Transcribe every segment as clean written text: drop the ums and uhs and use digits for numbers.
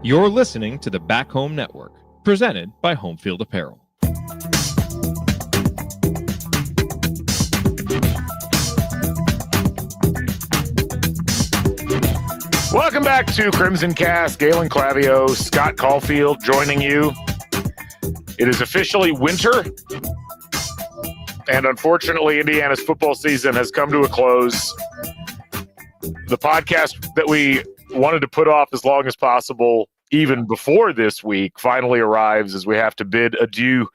You're listening to the Back Home Network, presented by Home Field Apparel. Welcome back to Crimson Cast. Galen Clavio, Scott Caulfield joining you. It is officially winter, and unfortunately, Indiana's football season has come to a close. The podcast that we wanted to put off as long as possible, even before this week, finally arrives as we have to bid adieu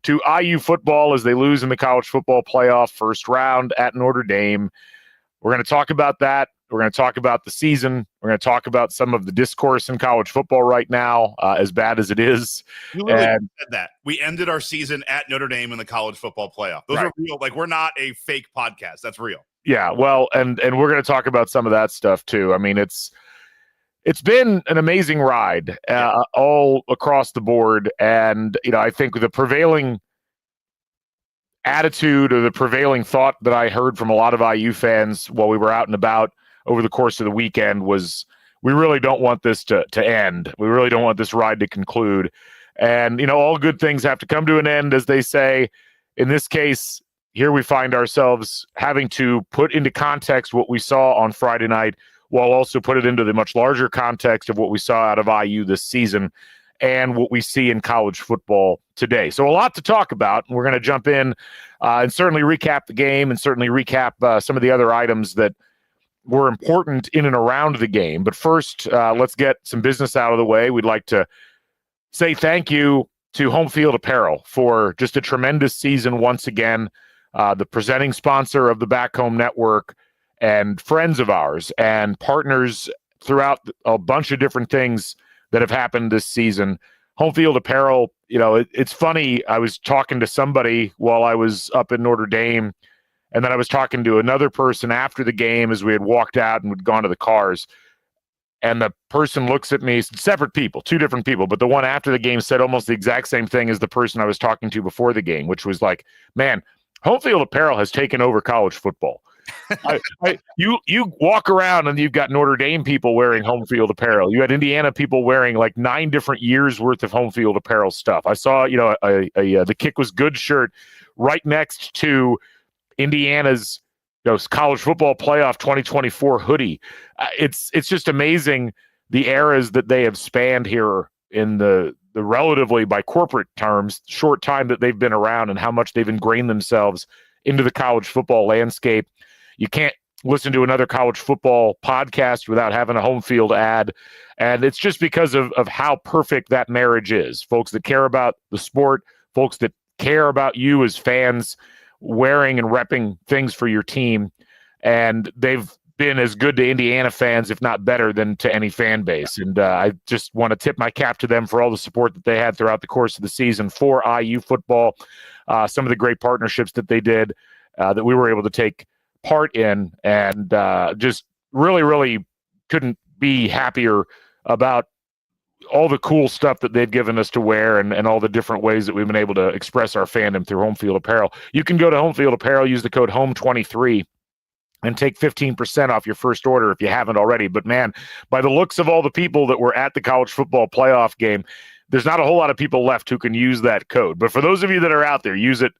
to IU football as they lose in the college football playoff first round at Notre Dame. We're going to talk about that. We're going to talk about the season. We're going to talk about some of the discourse in college football right now, as bad as it is. You literally said that. We ended our season at Notre Dame in the college football playoff. Those are real. Like, we're not a fake podcast. That's real. Yeah, well, and we're going to talk about some of that stuff too. I mean, it's been an amazing ride all across the board. And, you know, I think the prevailing attitude or the prevailing thought that I heard from a lot of IU fans while we were out and about over the course of the weekend was, we really don't want this to end. We really don't want this ride to conclude. And, you know, all good things have to come to an end, as they say. In this case, here we find ourselves having to put into context what we saw on Friday night, while also put it into the much larger context of what we saw out of IU this season and what we see in college football today. So a lot to talk about, and we're going to jump in and certainly recap the game and certainly recap some of the other items that were important in and around the game. But first, let's get some business out of the way. We'd like to say thank you to Home Field Apparel for just a tremendous season once again, the presenting sponsor of the Back Home Network and friends of ours and partners throughout a bunch of different things that have happened this season. Home Field Apparel, you know, it's funny. I was talking to somebody while I was up in Notre Dame, and then I was talking to another person after the game as we had walked out and had gone to the cars. And the person looks at me, separate people, two different people, but the one after the game said almost the exact same thing as the person I was talking to before the game, which was like, man, Home Field Apparel has taken over college football. You walk around and you've got Notre Dame people wearing Home Field Apparel. You had Indiana people wearing like 9 different years worth of Home Field Apparel stuff. I saw, you know, the Kick Was Good shirt right next to Indiana's, you know, college football playoff 2024 hoodie. It's just amazing the eras that they have spanned here in the relatively, by corporate terms, short time that they've been around and how much they've ingrained themselves into the college football landscape. You can't listen to another college football podcast without having a Home Field ad. And it's just because of how perfect that marriage is. Folks that care about the sport, folks that care about you as fans, wearing and repping things for your team. And they've been as good to Indiana fans, if not better, than to any fan base. And I just want to tip my cap to them for all the support that they had throughout the course of the season for IU football, some of the great partnerships that they did that we were able to take part in, and just really, really couldn't be happier about all the cool stuff that they've given us to wear and all the different ways that we've been able to express our fandom through Home Field Apparel. You can go to Home Field Apparel, use the code HOME23, and take 15% off your first order if you haven't already. But man, by the looks of all the people that were at the college football playoff game, there's not a whole lot of people left who can use that code. But for those of you that are out there, use it.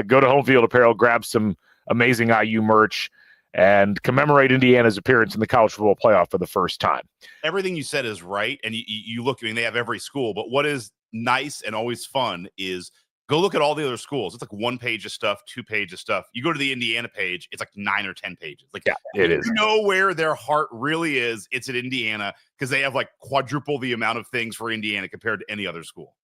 Go to Home Field Apparel, grab some amazing IU merch, and commemorate Indiana's appearance in the college football playoff for the first time. Everything you said is right. And you look, I mean, they have every school, but what is nice and always fun is go look at all the other schools. It's like 1 page of stuff, 2 pages of stuff. You go to the Indiana page, it's like 9 or 10 pages. Like, yeah, it is. You know where their heart really is. It's at Indiana, because they have like quadruple the amount of things for Indiana compared to any other school.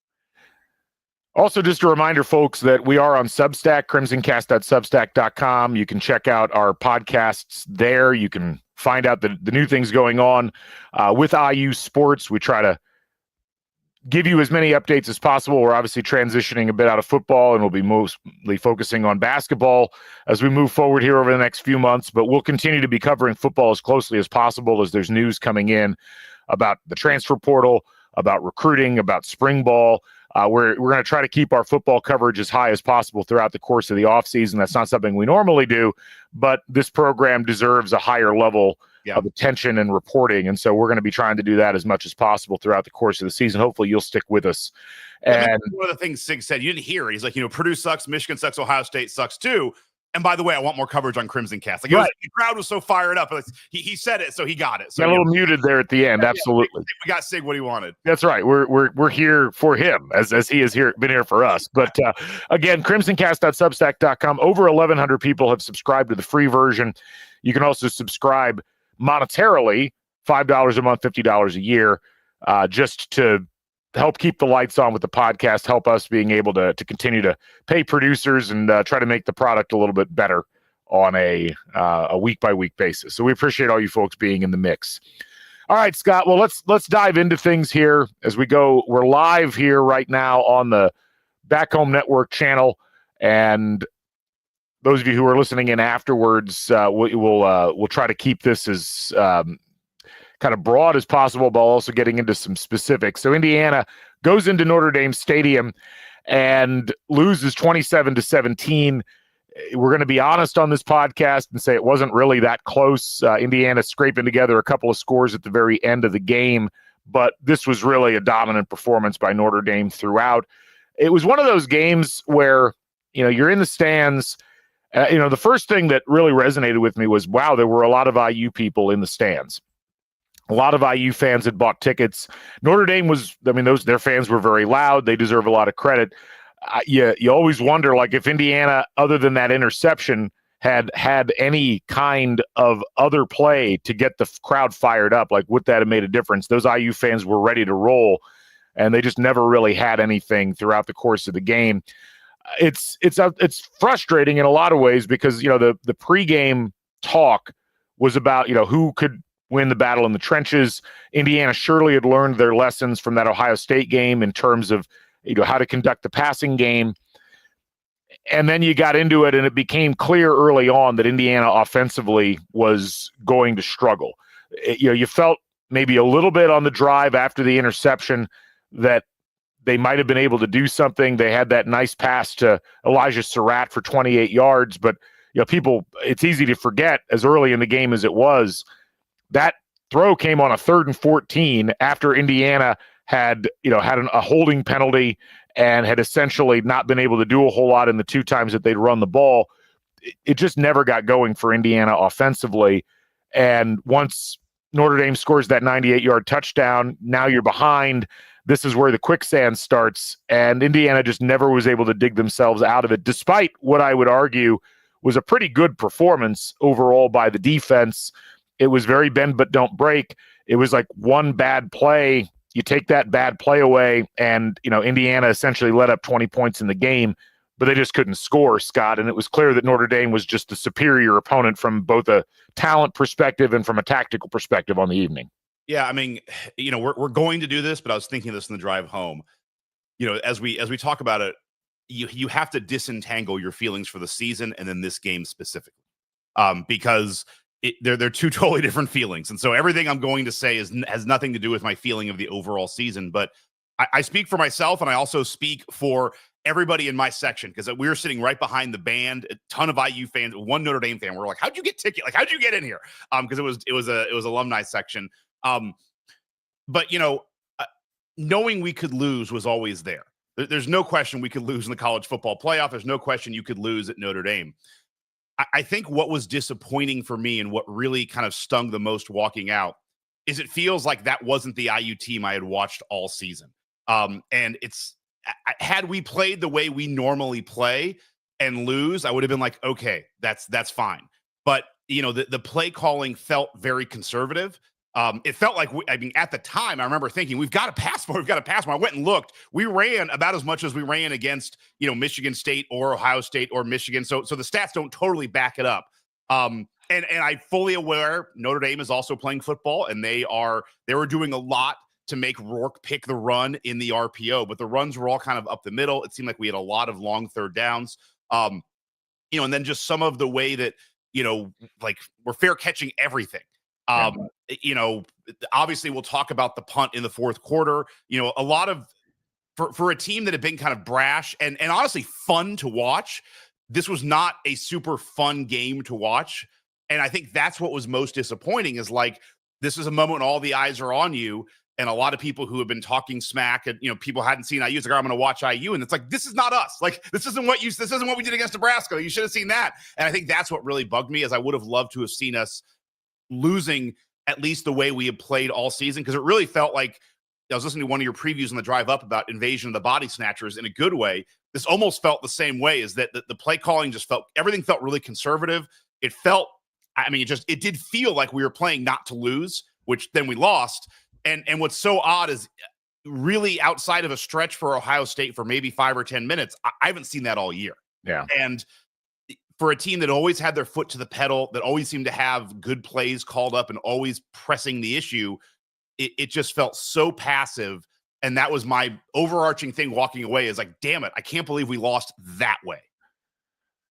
Also, just a reminder, folks, that we are on Substack, crimsoncast.substack.com. You can check out our podcasts there. You can find out the new things going on with IU sports. We try to give you as many updates as possible. We're obviously transitioning a bit out of football, and we'll be mostly focusing on basketball as we move forward here over the next few months. But we'll continue to be covering football as closely as possible as there's news coming in about the transfer portal, about recruiting, about spring ball. We're going to try to keep our football coverage as high as possible throughout the course of the offseason. That's not something we normally do, but this program deserves a higher level of attention and reporting. And so we're going to be trying to do that as much as possible throughout the course of the season. Hopefully you'll stick with us. And one of the things Sig said, you didn't hear it. He's like, Purdue sucks, Michigan sucks, Ohio State sucks too. And by the way, I want more coverage on Crimson Cast. Like, the crowd was so fired up. He said it, so he got it. So got a little muted there at the end. Absolutely, we got Sig what he wanted. That's right. We're here for him as he has been here for us. But again, crimsoncast.substack.com. Over 1,100 people have subscribed to the free version. You can also subscribe monetarily, $5 a month, $50 a year, just to help keep the lights on with the podcast, help us being able to continue to pay producers and try to make the product a little bit better on a week-by-week basis. So we appreciate all you folks being in the mix. All right, Scott, well, let's dive into things here as we go. We're live here right now on the Back Home Network channel, and those of you who are listening in afterwards, we'll try to keep this as kind of broad as possible, but also getting into some specifics. So Indiana goes into Notre Dame Stadium and loses 27-17. We're going to be honest on this podcast and say it wasn't really that close. Indiana scraping together a couple of scores at the very end of the game, but this was really a dominant performance by Notre Dame throughout. It was one of those games where, you're in the stands. The first thing that really resonated with me was, wow, there were a lot of IU people in the stands. A lot of IU fans had bought tickets. Notre Dame their fans were very loud. They deserve a lot of credit. You always wonder, like, if Indiana, other than that interception, had any kind of other play to get the crowd fired up, like, would that have made a difference? Those IU fans were ready to roll, and they just never really had anything throughout the course of the game. It's frustrating in a lot of ways because, the pregame talk was about, who could win the battle in the trenches. Indiana surely had learned their lessons from that Ohio State game in terms of, how to conduct the passing game. And then you got into it, and it became clear early on that Indiana offensively was going to struggle. You felt maybe a little bit on the drive after the interception that they might have been able to do something. They had that nice pass to Elijah Surratt for 28 yards, but it's easy to forget, as early in the game as it was, that throw came on a 3rd and 14 after Indiana had a holding penalty and had essentially not been able to do a whole lot in the 2 times that they'd run the ball. It just never got going for Indiana offensively. And once Notre Dame scores that 98-yard touchdown, now you're behind. This is where the quicksand starts, and Indiana just never was able to dig themselves out of it, despite what I would argue was a pretty good performance overall by the defense. It was very bend but don't break. It was like one bad play. You take that bad play away, and Indiana essentially let up 20 points in the game, but they just couldn't score, Scott. And it was clear that Notre Dame was just the superior opponent from both a talent perspective and from a tactical perspective on the evening. Yeah, we're going to do this, but I was thinking this in the drive home. As we talk about it, you have to disentangle your feelings for the season and then this game specifically, because they're 2 totally different feelings. And so everything I'm going to say has nothing to do with my feeling of the overall season. But I speak for myself, and I also speak for everybody in my section, because we were sitting right behind the band, a ton of IU fans, one Notre Dame fan. We're like, how'd you get ticket? Like, how'd you get in here? Because it was alumni section. But knowing we could lose was always there. There's no question we could lose in the college football playoff. There's no question you could lose at Notre Dame. I think what was disappointing for me and what really kind of stung the most walking out is it feels like that wasn't the IU team I had watched all season. And had we played the way we normally play and lose, I would have been like, okay, that's fine. But the play calling felt very conservative. It felt like, at the time, I remember thinking, we've got to pass more. I went and looked. We ran about as much as we ran against, Michigan State or Ohio State or Michigan. So the stats don't totally back it up. And I'm fully aware Notre Dame is also playing football, and they were doing a lot to make Rourke pick the run in the RPO, but the runs were all kind of up the middle. It seemed like we had a lot of long 3rd downs. And then just some of the way that, like, we're fair catching everything. Obviously we'll talk about the punt in the 4th quarter. A lot of, for a team that had been kind of brash and honestly fun to watch, this was not a super fun game to watch. And I think that's what was most disappointing is like, this is a moment when all the eyes are on you. And a lot of people who have been talking smack and, people hadn't seen IU. It's like, I'm going to watch IU. And it's like, this is not us. Like, this isn't what we did against Nebraska. You should have seen that. And I think that's what really bugged me, is I would have loved to have seen us losing at least the way we had played all season. Cause it really felt like, I was listening to one of your previews on the drive up about Invasion of the Body Snatchers in a good way. This almost felt the same way, is that the play calling everything felt really conservative. It felt, it did feel like we were playing not to lose, which then we lost. And what's so odd is, really outside of a stretch for Ohio State for maybe 5 or 10 minutes, I haven't seen that all year. Yeah. And for a team that always had their foot to the pedal, that always seemed to have good plays called up and always pressing the issue, it just felt so passive. And that was my overarching thing walking away, is like, damn it, I can't believe we lost that way.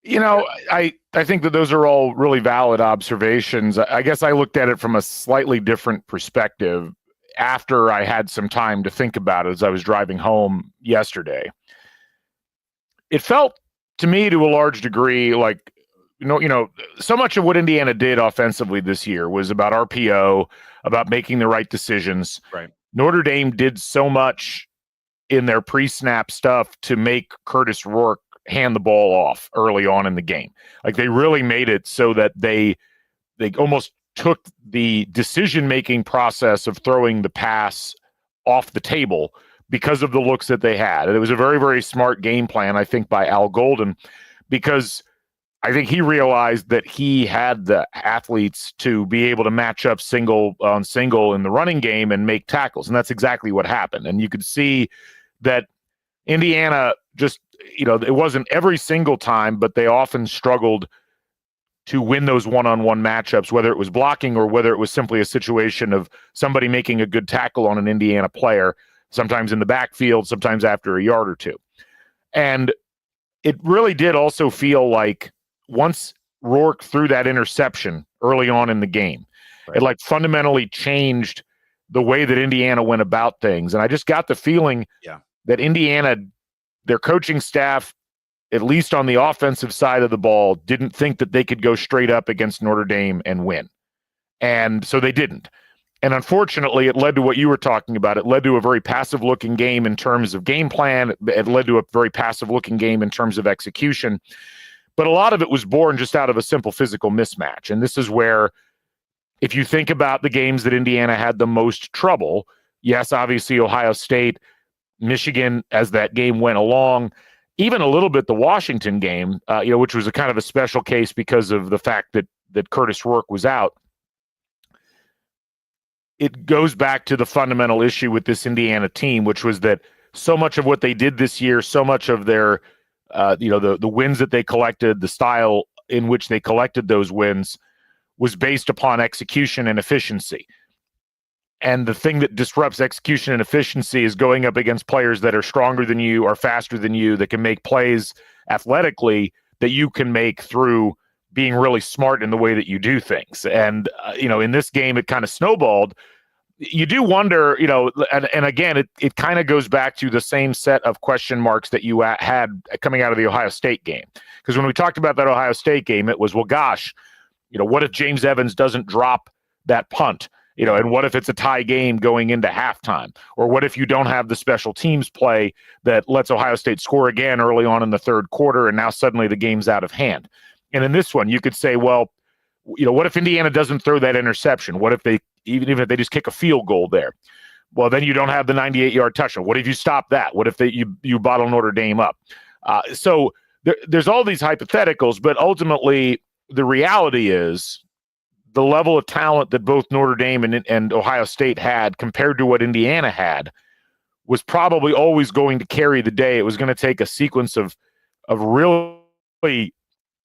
I think that those are all really valid observations. I guess I looked at it from a slightly different perspective after I had some time to think about it as I was driving home yesterday. It felt to me, to a large degree, like, so much of what Indiana did offensively this year was about RPO, about making the right decisions. Right. Notre Dame did so much in their pre-snap stuff to make Curtis Rourke hand the ball off early on in the game. Like, they really made it so that they almost took the decision-making process of throwing the pass off the table because of the looks that they had. And it was a very, very smart game plan, I think, by Al Golden, because I think he realized that he had the athletes to be able to match up single on single in the running game and make tackles. And that's exactly what happened. And you could see that Indiana just, it wasn't every single time, but they often struggled to win those one-on-one matchups, whether it was blocking or whether it was simply a situation of somebody making a good tackle on an Indiana player, sometimes in the backfield, sometimes after a yard or two. And it really did also feel like once Rourke threw that interception early on in the game, right, it fundamentally changed the way that Indiana went about things. And I just got the feeling that Indiana, their coaching staff, at least on the offensive side of the ball, didn't think that they could go straight up against Notre Dame and win. And so they didn't. And unfortunately, it led to what you were talking about. It led to a very passive-looking game in terms of game plan. It led to a very passive-looking game in terms of execution. But a lot of it was born just out of a simple physical mismatch. And this is where, if you think about the games that Indiana had the most trouble, yes, obviously Ohio State, Michigan, as that game went along, even a little bit the Washington game, which was a kind of a special case because of the fact that Curtis Rourke was out. It goes back to the fundamental issue with this Indiana team, which was that so much of what they did this year, so much of their, the wins that they collected, the style in which they collected those wins, was based upon execution and efficiency. And the thing that disrupts execution and efficiency is going up against players that are stronger than you, or faster than you, that can make plays athletically that you can make through being really smart in the way that you do things. And, in this game, it kind of snowballed. You do wonder, and again, it kind of goes back to the same set of question marks that you had coming out of the Ohio State game. Because when we talked about that Ohio State game, it was, well, gosh, what if James Evans doesn't drop that punt? And what if it's a tie game going into halftime? Or what if you don't have the special teams play that lets Ohio State score again early on in the third quarter, and now suddenly the game's out of hand? And in this one, you could say, well, what if Indiana doesn't throw that interception? What if even if they just kick a field goal there? Well, then you don't have the 98-yard touchdown. What if you stop that? What if you bottle Notre Dame up? So there's all these hypotheticals, but ultimately the reality is the level of talent that both Notre Dame and Ohio State had compared to what Indiana had was probably always going to carry the day. It was going to take a sequence of really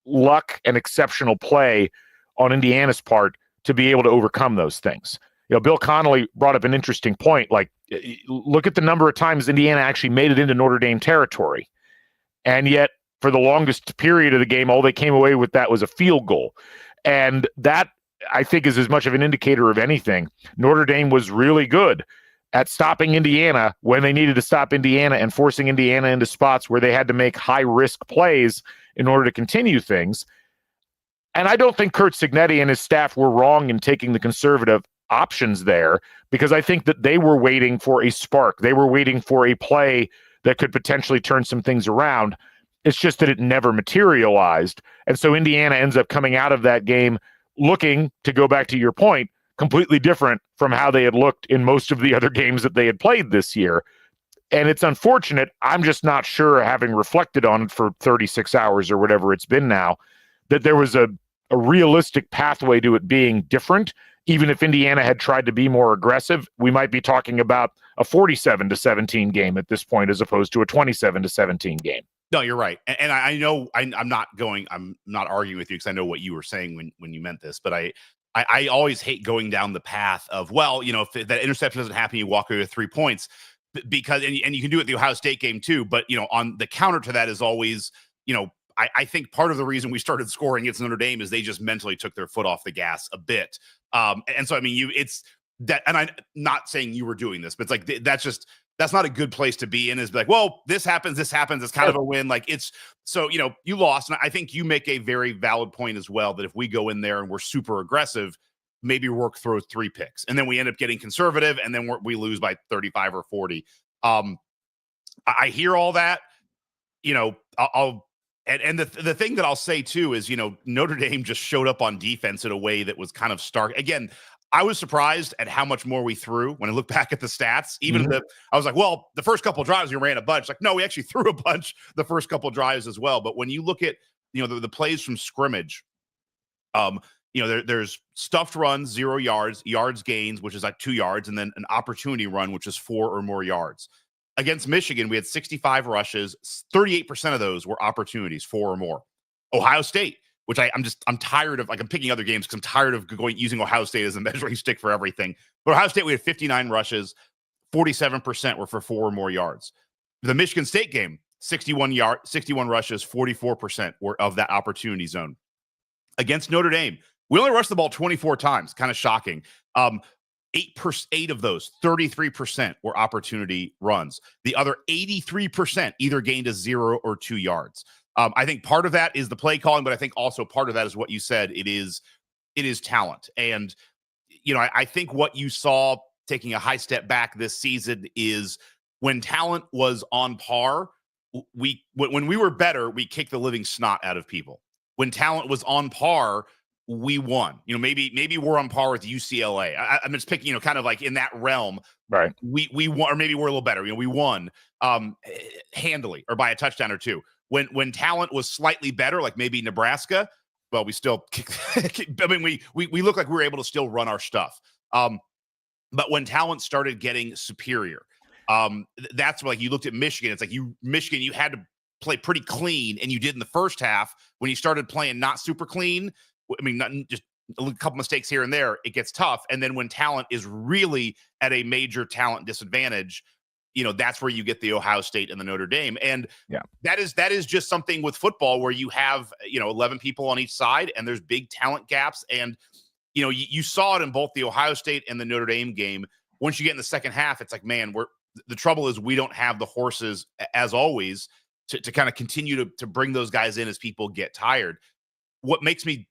luck and exceptional play on Indiana's part to be able to overcome those things. Bill Connolly brought up an interesting point. Look at the number of times Indiana actually made it into Notre Dame territory. And yet, for the longest period of the game, all they came away with that was a field goal. And that, I think, is as much of an indicator of anything. Notre Dame was really good at stopping Indiana when they needed to stop Indiana and forcing Indiana into spots where they had to make high-risk plays in order to continue things. And I don't think Kurt Signetti and his staff were wrong in taking the conservative options there, because I think that they were waiting for a spark. They were waiting for a play that could potentially turn some things around. It's just that it never materialized. And so Indiana ends up coming out of that game looking, to go back to your point, completely different from how they had looked in most of the other games that they had played this year. And it's unfortunate. I'm just not sure, having reflected on it for 36 hours or whatever it's been now, that there was a realistic pathway to it being different. Even if Indiana had tried to be more aggressive, we might be talking about a 47-17 game at this point, as opposed to a 27-17 game. No, you're right. And I know I'm not arguing with you, because I know what you were saying when you meant this, but I always hate going down the path of, well, if that interception doesn't happen, you walk away with 3 points, because, and you can do it at the Ohio State game too, but, on the counter to that is always, I think part of the reason we started scoring against Notre Dame is they just mentally took their foot off the gas a bit. And so, I mean, it's that, and I'm not saying you were doing this, but it's like, that's not a good place to be in, is like, well, this happens. It's kind of a win. Like, it's so, you lost. And I think you make a very valid point as well, that if we go in there and we're super aggressive, maybe Rourke throws 3 picks and then we end up getting conservative and then we lose by 35 or 40. I hear all that, And the thing that I'll say too is, Notre Dame just showed up on defense in a way that was kind of stark. Again, I was surprised at how much more we threw when I look back at the stats. Even I was like, well, the first couple of drives we ran a bunch. Like, no, we actually threw a bunch the first couple of drives as well. But when you look at, the plays from scrimmage, there's stuffed runs, 0 yards, yards gains, which is like 2 yards, and then an opportunity run, which is 4 or more yards. Against Michigan, we had 65 rushes. 38% of those were opportunities, 4 or more. Ohio State, which I'm tired of, like, I'm picking other games because I'm tired of using Ohio State as a measuring stick for everything. But Ohio State, we had 59 rushes, 47% were for 4 or more yards. The Michigan State game, 61 rushes, 44% were of that opportunity zone. Against Notre Dame, we only rushed the ball 24 times, kind of shocking. 8 of those, 33% were opportunity runs. The other 83% either gained a 0 or 2 yards. I think part of that is the play calling, but I think also part of that is what you said. It is talent. And, I think what you saw, taking a high step back this season, is when talent was on par, when we were better, we kicked the living snot out of people. When talent was on par, we won. Maybe we're on par with UCLA. I'm just picking, kind of like in that realm. Right. We won, or maybe we're a little better. We won handily, or by a touchdown or 2. When talent was slightly better, like maybe Nebraska, well, we still I mean, we look like we were able to still run our stuff. But when talent started getting superior, that's like, you looked at Michigan. It's like Michigan, you had to play pretty clean, and you did in the first half. When you started playing not super clean, I mean, not just a couple mistakes here and there, it gets tough. And then when talent is really at a major talent disadvantage, that's where you get the Ohio State and the Notre Dame. And that is just something with football where you have, 11 people on each side, and there's big talent gaps. And, you saw it in both the Ohio State and the Notre Dame game. Once you get in the second half, it's like, man, the trouble is we don't have the horses, as always, to kind of continue to bring those guys in as people get tired. What makes me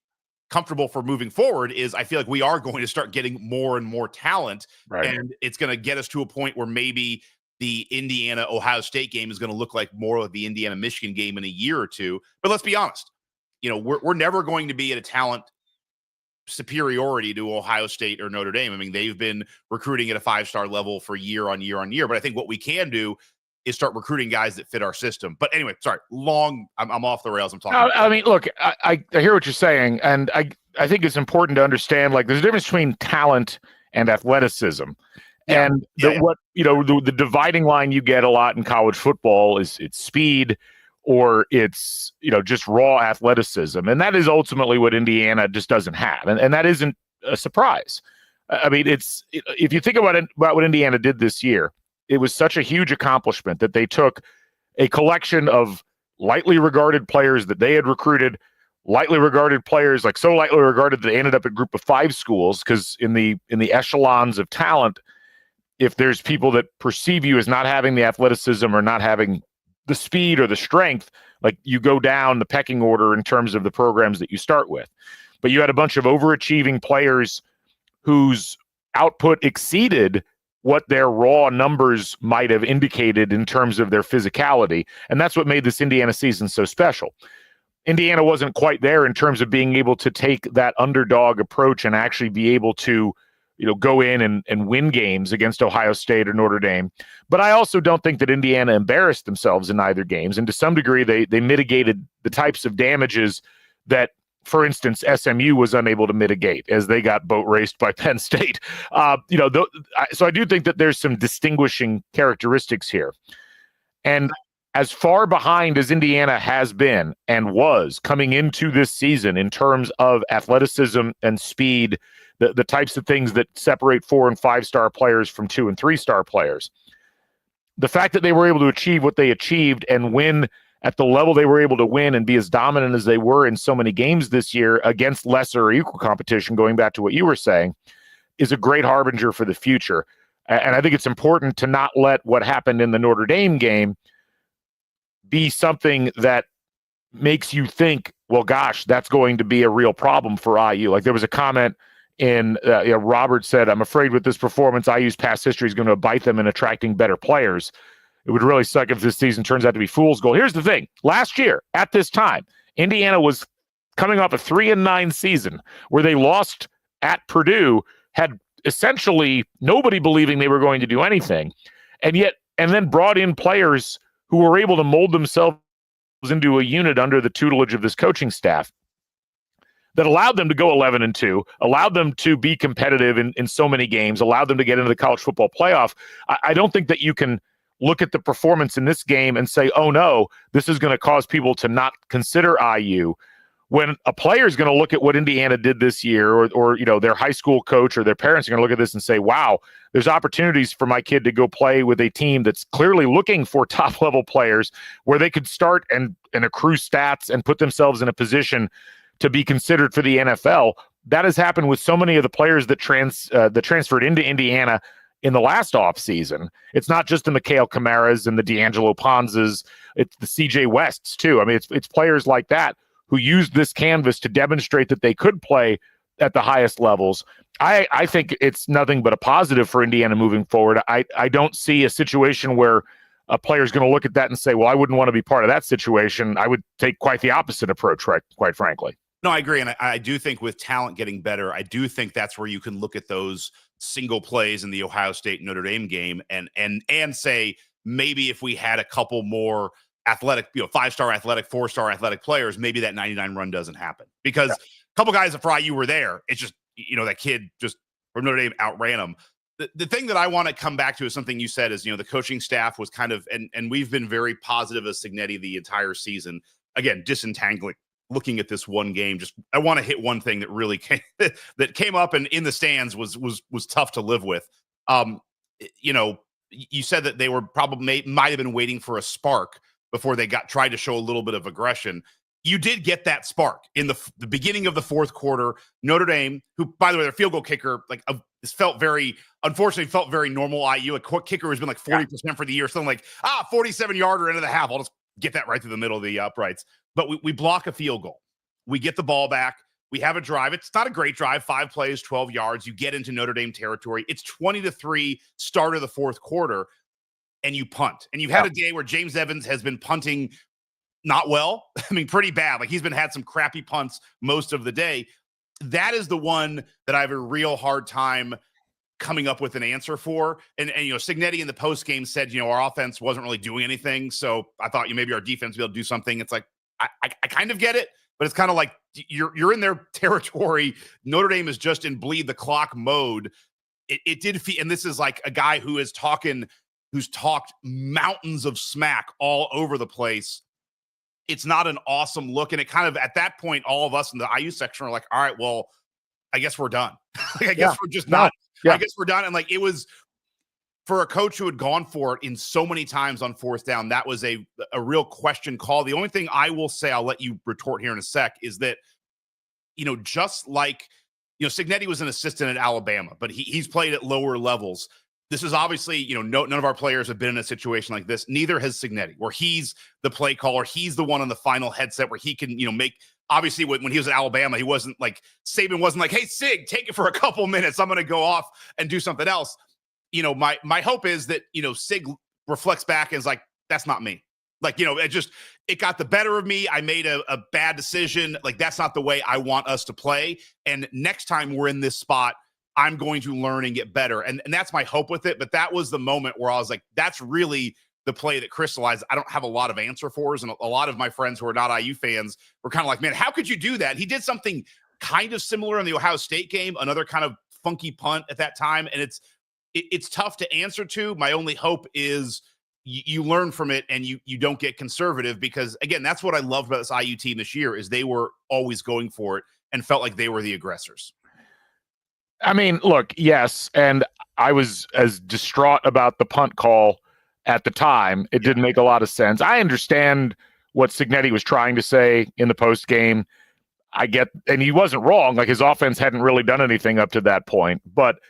comfortable for moving forward is I feel like we are going to start getting more and more talent, and it's going to get us to a point where maybe the Indiana-Ohio State game is going to look like more of the Indiana-Michigan game in a year or two. But let's be honest, we're never going to be at a talent superiority to Ohio State or Notre Dame. I mean, they've been recruiting at a 5-star level for year on year on year. But I think what we can do is start recruiting guys that fit our system. But anyway, sorry, I'm off the rails. I'm talking. I mean, look, I hear what you're saying, and I think it's important to understand, like, there's a difference between talent and athleticism. And the dividing line you get a lot in college football is it's speed, or it's, just raw athleticism. And that is ultimately what Indiana just doesn't have. And that isn't a surprise. I mean, if you think about what Indiana did this year, it was such a huge accomplishment that they took a collection of lightly regarded players that they had recruited, lightly regarded players, like so lightly regarded that they ended up at Group of 5 schools, because in the echelons of talent, if there's people that perceive you as not having the athleticism or not having the speed or the strength, like you go down the pecking order in terms of the programs that you start with. But you had a bunch of overachieving players whose output exceeded what their raw numbers might have indicated in terms of their physicality. And that's what made this Indiana season so special. Indiana wasn't quite there in terms of being able to take that underdog approach and actually be able to, go in and win games against Ohio State or Notre Dame. But I also don't think that Indiana embarrassed themselves in either games. And to some degree, they mitigated the types of damages that, for instance, SMU was unable to mitigate as they got boat raced by Penn State. So I do think that there's some distinguishing characteristics here. And as far behind as Indiana has been and was coming into this season in terms of athleticism and speed, the types of things that separate 4- and 5-star players from 2- and 3-star players, the fact that they were able to achieve what they achieved and win at the level they were able to win and be as dominant as they were in so many games this year against lesser or equal competition, going back to what you were saying, is a great harbinger for the future. And I think it's important to not let what happened in the Notre Dame game be something that makes you think, well, gosh, that's going to be a real problem for IU. Like there was a comment in Robert said, I'm afraid with this performance, IU's past history is going to bite them in attracting better players. It would really suck if this season turns out to be fool's gold. Here's the thing. Last year, at this time, Indiana was coming off a 3-9 season where they lost at Purdue, had essentially nobody believing they were going to do anything, and then brought in players who were able to mold themselves into a unit under the tutelage of this coaching staff that allowed them to go 11-2, allowed them to be competitive in so many games, allowed them to get into the college football playoff. I don't think that you can look at the performance in this game and say, oh no, this is going to cause people to not consider IU. When a player is going to look at what Indiana did this year, or their high school coach or their parents are going to look at this and say, wow, there's opportunities for my kid to go play with a team that's clearly looking for top level players where they could start and accrue stats and put themselves in a position to be considered for the NFL. That has happened with so many of the players that transferred into Indiana in the last offseason. It's not just the Mikhail Kamaras and the D'Angelo Ponzas, it's the CJ Wests too. I mean, it's players like that who used this canvas to demonstrate that they could play at the highest levels. I think it's nothing but a positive for Indiana moving forward. I don't see a situation where a player is going to look at that and say, well, I wouldn't want to be part of that situation. I would take quite the opposite approach, right? Quite frankly. No, I agree. And I do think with talent getting better, I do think that's where you can look at those single plays in the Ohio State Notre Dame game and say, maybe if we had a couple more athletic, 5-star athletic, 4-star athletic players, maybe that 99 run doesn't happen, because a couple guys for IU were there. It's just, that kid just from Notre Dame outran them. The thing that I want to come back to is something you said is, the coaching staff was kind of, and we've been very positive as Cignetti the entire season. Again, disentangling, looking at this one game, I want to hit one thing that really came up and in the stands was tough to live with. You said that they were probably might have been waiting for a spark before they tried to show a little bit of aggression. You did get that spark in the beginning of the fourth quarter. Notre Dame, who, by the way, their field goal kicker, unfortunately felt very normal IU. A quick kicker has been like 40% for the year. Something like, 47-yarder into the half. I'll just get that right through the middle of the uprights. But we block a field goal. We get the ball back. We have a drive. It's not a great drive. 5 plays, 12 yards. You get into Notre Dame territory. It's 20-3 start of the fourth quarter, and you punt. And you've had a day where James Evans has been punting not well. I mean, pretty bad. Like, he's had some crappy punts most of the day. That is the one that I have a real hard time coming up with an answer for. And Cignetti in the post game said, our offense wasn't really doing anything. So I thought maybe our defense would be able to do something. It's like, I kind of get it, but it's kind of like you're in their territory. Notre Dame is just in bleed the clock mode. It did feel, and this is like a guy who's talked mountains of smack all over the place. It's not an awesome look. And it kind of, at that point, all of us in the IU section are like, all right, well, I guess we're done. I guess we're just not. Yeah. I guess we're done. And like, it was, for a coach who had gone for it in so many times on fourth down, that was a real question call. The only thing I will say, I'll let you retort here in a sec, is that, just like, Cignetti was an assistant at Alabama, but he's played at lower levels. this is obviously, none of our players have been in a situation like this. Neither has Cignetti, where he's the play caller. He's the one on the final headset where he can, make. Obviously, when he was at Alabama, he wasn't like Saban wasn't like, "Hey, Sig, take it for a couple minutes. I'm going to go off and do something else." My hope is that Sig reflects back and is like, "That's not me." Like, it got the better of me. I made a bad decision. Like, that's not the way I want us to play. And next time we're in this spot, I'm going to learn and get better. And that's my hope with it. But that was the moment where I was like, that's really the play that crystallized. I don't have a lot of answer for. And a lot of my friends who are not IU fans were kind of like, man, how could you do that? He did something kind of similar in the Ohio State game, another kind of funky punt at that time. And it's tough to answer to. My only hope is you learn from it and you don't get conservative, because again, that's what I loved about this IU team this year is they were always going for it and felt like they were the aggressors. I mean, look, yes, and I was as distraught about the punt call at the time. It didn't make a lot of sense. I understand what Cignetti was trying to say in the post game. I get, and he wasn't wrong. Like, his offense hadn't really done anything up to that point, but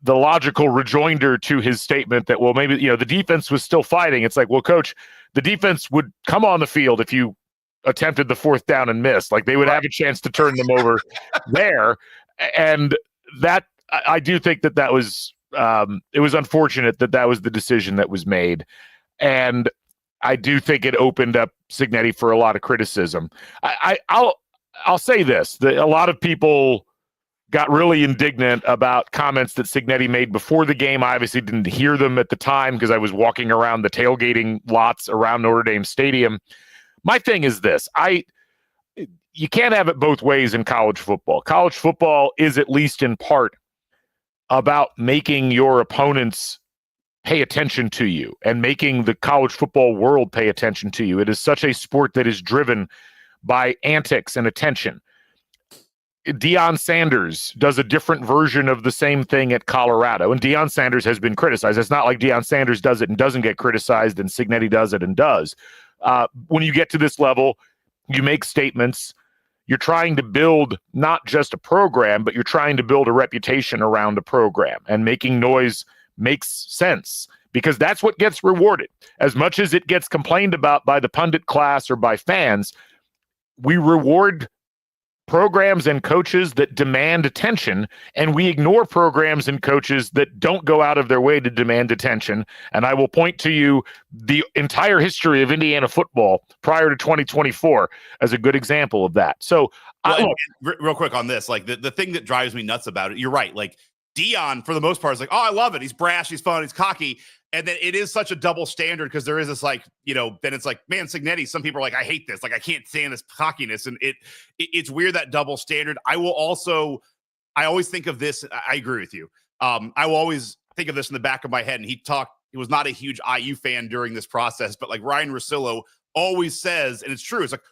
the logical rejoinder to his statement that, well, maybe, the defense was still fighting. It's like, well, coach, the defense would come on the field if you attempted the 4th down and missed. Like, they would have a chance to turn them over there. And that, I do think that was, it was unfortunate that was the decision that was made. And I do think it opened up Cignetti for a lot of criticism. I'll say this, that a lot of people got really indignant about comments that Cignetti made before the game. I obviously didn't hear them at the time because I was walking around the tailgating lots around Notre Dame Stadium. My thing is this, you can't have it both ways in college football. College football is, at least in part, about making your opponents pay attention to you and making the college football world pay attention to you. It is such a sport that is driven by antics and attention. Deion Sanders does a different version of the same thing at Colorado, and Deion Sanders has been criticized. It's not like Deion Sanders does it and doesn't get criticized, and Cignetti does it and does. When you get to this level, you make statements. You're trying to build not just a program, but you're trying to build a reputation around a program, and making noise makes sense because that's what gets rewarded. As much as it gets complained about by the pundit class or by fans, we reward programs and coaches that demand attention, and we ignore programs and coaches that don't go out of their way to demand attention. And I will point to you the entire history of Indiana football prior to 2024 as a good example of that. So real quick on this, like the thing that drives me nuts about it, you're right. Like, Deion, for the most part, is like, oh, I love it. He's brash, he's fun, he's cocky. And then it is such a double standard because there is this, like, then it's like, man, Cignetti, some people are like, I hate this. Like, I can't stand this cockiness. And it's weird, that double standard. I always think of this. I agree with you. I will always think of this in the back of my head. And he was not a huge IU fan during this process, but like Ryan Russillo always says, and it's true, it's like,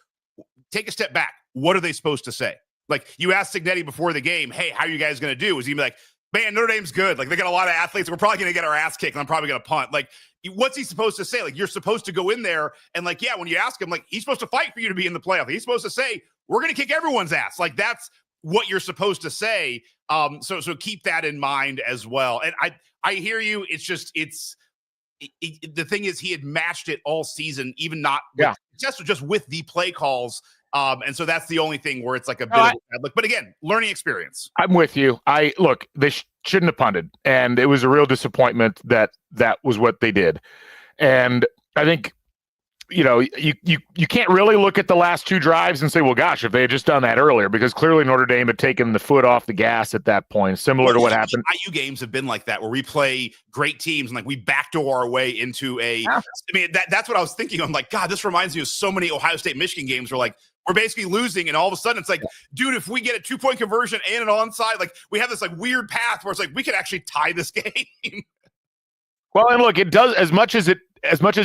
take a step back. What are they supposed to say? Like, you asked Cignetti before the game, hey, how are you guys going to do? Is he be like, man, Notre Dame's good. Like, they got a lot of athletes. We're probably going to get our ass kicked, and I'm probably going to punt. Like, what's he supposed to say? Like, you're supposed to go in there and, like, yeah, when you ask him, like, he's supposed to fight for you to be in the playoff. He's supposed to say, we're going to kick everyone's ass. Like, that's what you're supposed to say. So keep that in mind as well. And I hear you. It's just, the thing is, he had matched it all season, even not just with the play calls. And so that's the only thing where it's like a bit of a bad look. But again, learning experience. I'm with you. Look, they shouldn't have punted, and it was a real disappointment that was what they did. And I think, you can't really look at the last 2 drives and say, well, gosh, if they had just done that earlier, because clearly Notre Dame had taken the foot off the gas at that point, similar to what happened. IU games have been like that, where we play great teams and like we backdoor our way into I mean, that's what I was thinking. I'm like, God, this reminds me of so many Ohio State, Michigan games where like we're basically losing, and all of a sudden it's like, dude, if we get a 2-point conversion and an onside, like we have this like weird path where it's like we could actually tie this game. Well, and look, it does, as much as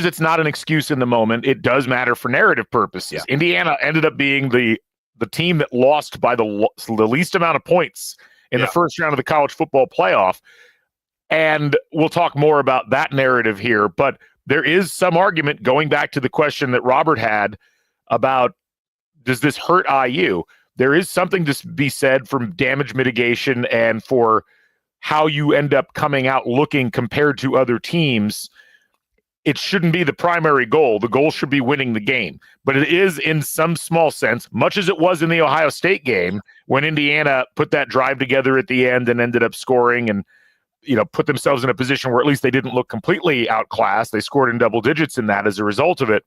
it's not an excuse in the moment, it does matter for narrative purposes. Yeah. Indiana ended up being the team that lost by the least amount of points in the first round of the college football playoff. And we'll talk more about that narrative here, but there is some argument, going back to the question that Robert had about, does this hurt IU? There is something to be said for damage mitigation and for how you end up coming out looking compared to other teams, it shouldn't be the primary goal. The goal should be winning the game. But it is, in some small sense, much as it was in the Ohio State game when Indiana put that drive together at the end and ended up scoring and, put themselves in a position where at least they didn't look completely outclassed. They scored in double digits in that as a result of it.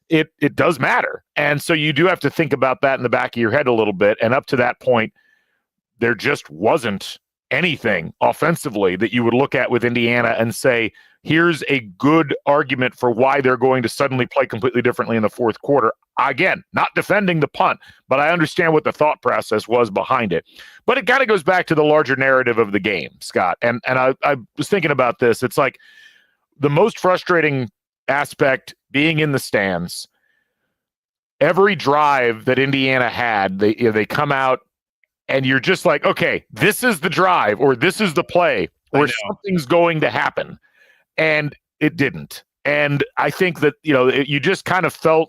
It does matter. And so you do have to think about that in the back of your head a little bit. And up to that point, there just wasn't anything offensively that you would look at with Indiana and say, here's a good argument for why they're going to suddenly play completely differently in the fourth quarter. Again, not defending the punt, but I understand what the thought process was behind it. But it kind of goes back to the larger narrative of the game, Scott. And I was thinking about this. It's like the most frustrating aspect being in the stands. Every drive that Indiana had, they come out and you're just like, okay, this is the drive or this is the play or something's going to happen. And it didn't. And I think that, you just kind of felt,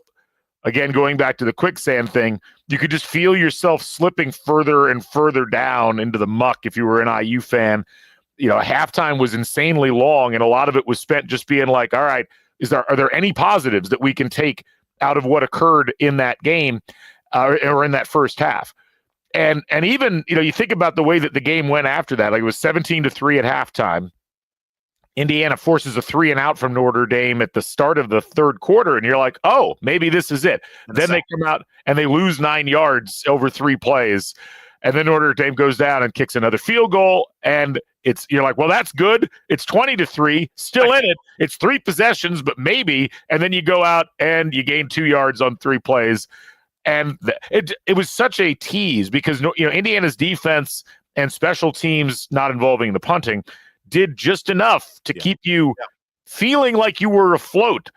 again, going back to the quicksand thing, you could just feel yourself slipping further and further down into the muck if you were an IU fan. Halftime was insanely long, and a lot of it was spent just being like, all right, are there any positives that we can take out of what occurred in that game or in that first half? And even, you think about the way that the game went after that, like it was 17-3 at halftime. Indiana forces a 3-and-out from Notre Dame at the start of the third quarter, and you're like, oh, maybe this is it. Then they come out and they lose 9 yards over 3 plays, and then Notre Dame goes down and kicks another field goal, and you're like, well, that's good. It's 20-3, still in it. It's 3 possessions, but maybe, and then you go out and you gain 2 yards on 3 plays, and it was such a tease because Indiana's defense and special teams, not involving the punting, did just enough to keep you feeling like you were afloat.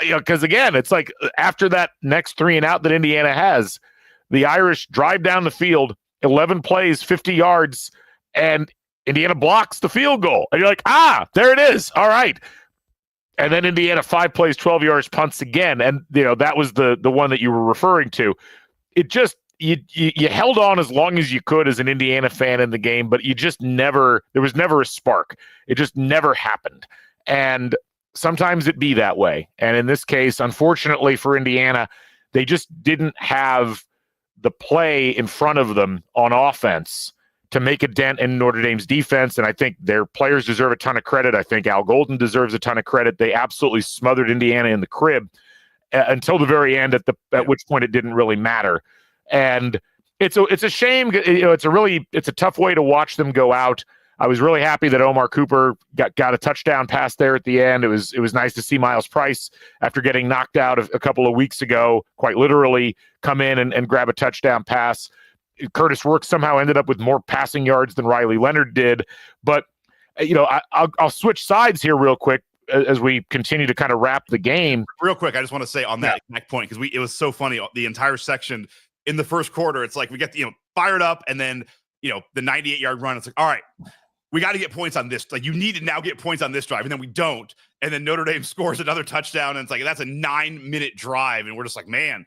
Because again, it's like after that next 3-and-out that Indiana has, the Irish drive down the field, 11 plays, 50 yards, and Indiana blocks the field goal. And you're like, there it is. All right. And then Indiana 5 plays, 12 yards, punts again. And that was the one that you were referring to. It just, you held on as long as you could as an Indiana fan in the game, but there was never a spark. It just never happened. And sometimes it be that way. And in this case, unfortunately for Indiana, they just didn't have the play in front of them on offense to make a dent in Notre Dame's defense. And I think their players deserve a ton of credit. I think Al Golden deserves a ton of credit. They absolutely smothered Indiana in the crib until the very end, at which point it didn't really matter. And it's a shame. It's a tough way to watch them go out. I was really happy that Omar Cooper got a touchdown pass there at the end. It was nice to see Miles Price, after getting knocked out a couple of weeks ago, quite literally come in and grab a touchdown pass. Curtis Works somehow ended up with more passing yards than Riley Leonard did. But I'll switch sides here real quick as we continue to kind of wrap the game. Real quick, I just want to say on that exact point, because it was so funny, the entire section in the first quarter, it's like we get fired up, and then the 98-yard run. It's like, all right, we got to get points on this. Like, you need to now get points on this drive, and then we don't. And then Notre Dame scores another touchdown, and it's like that's a 9-minute drive, and we're just like, man,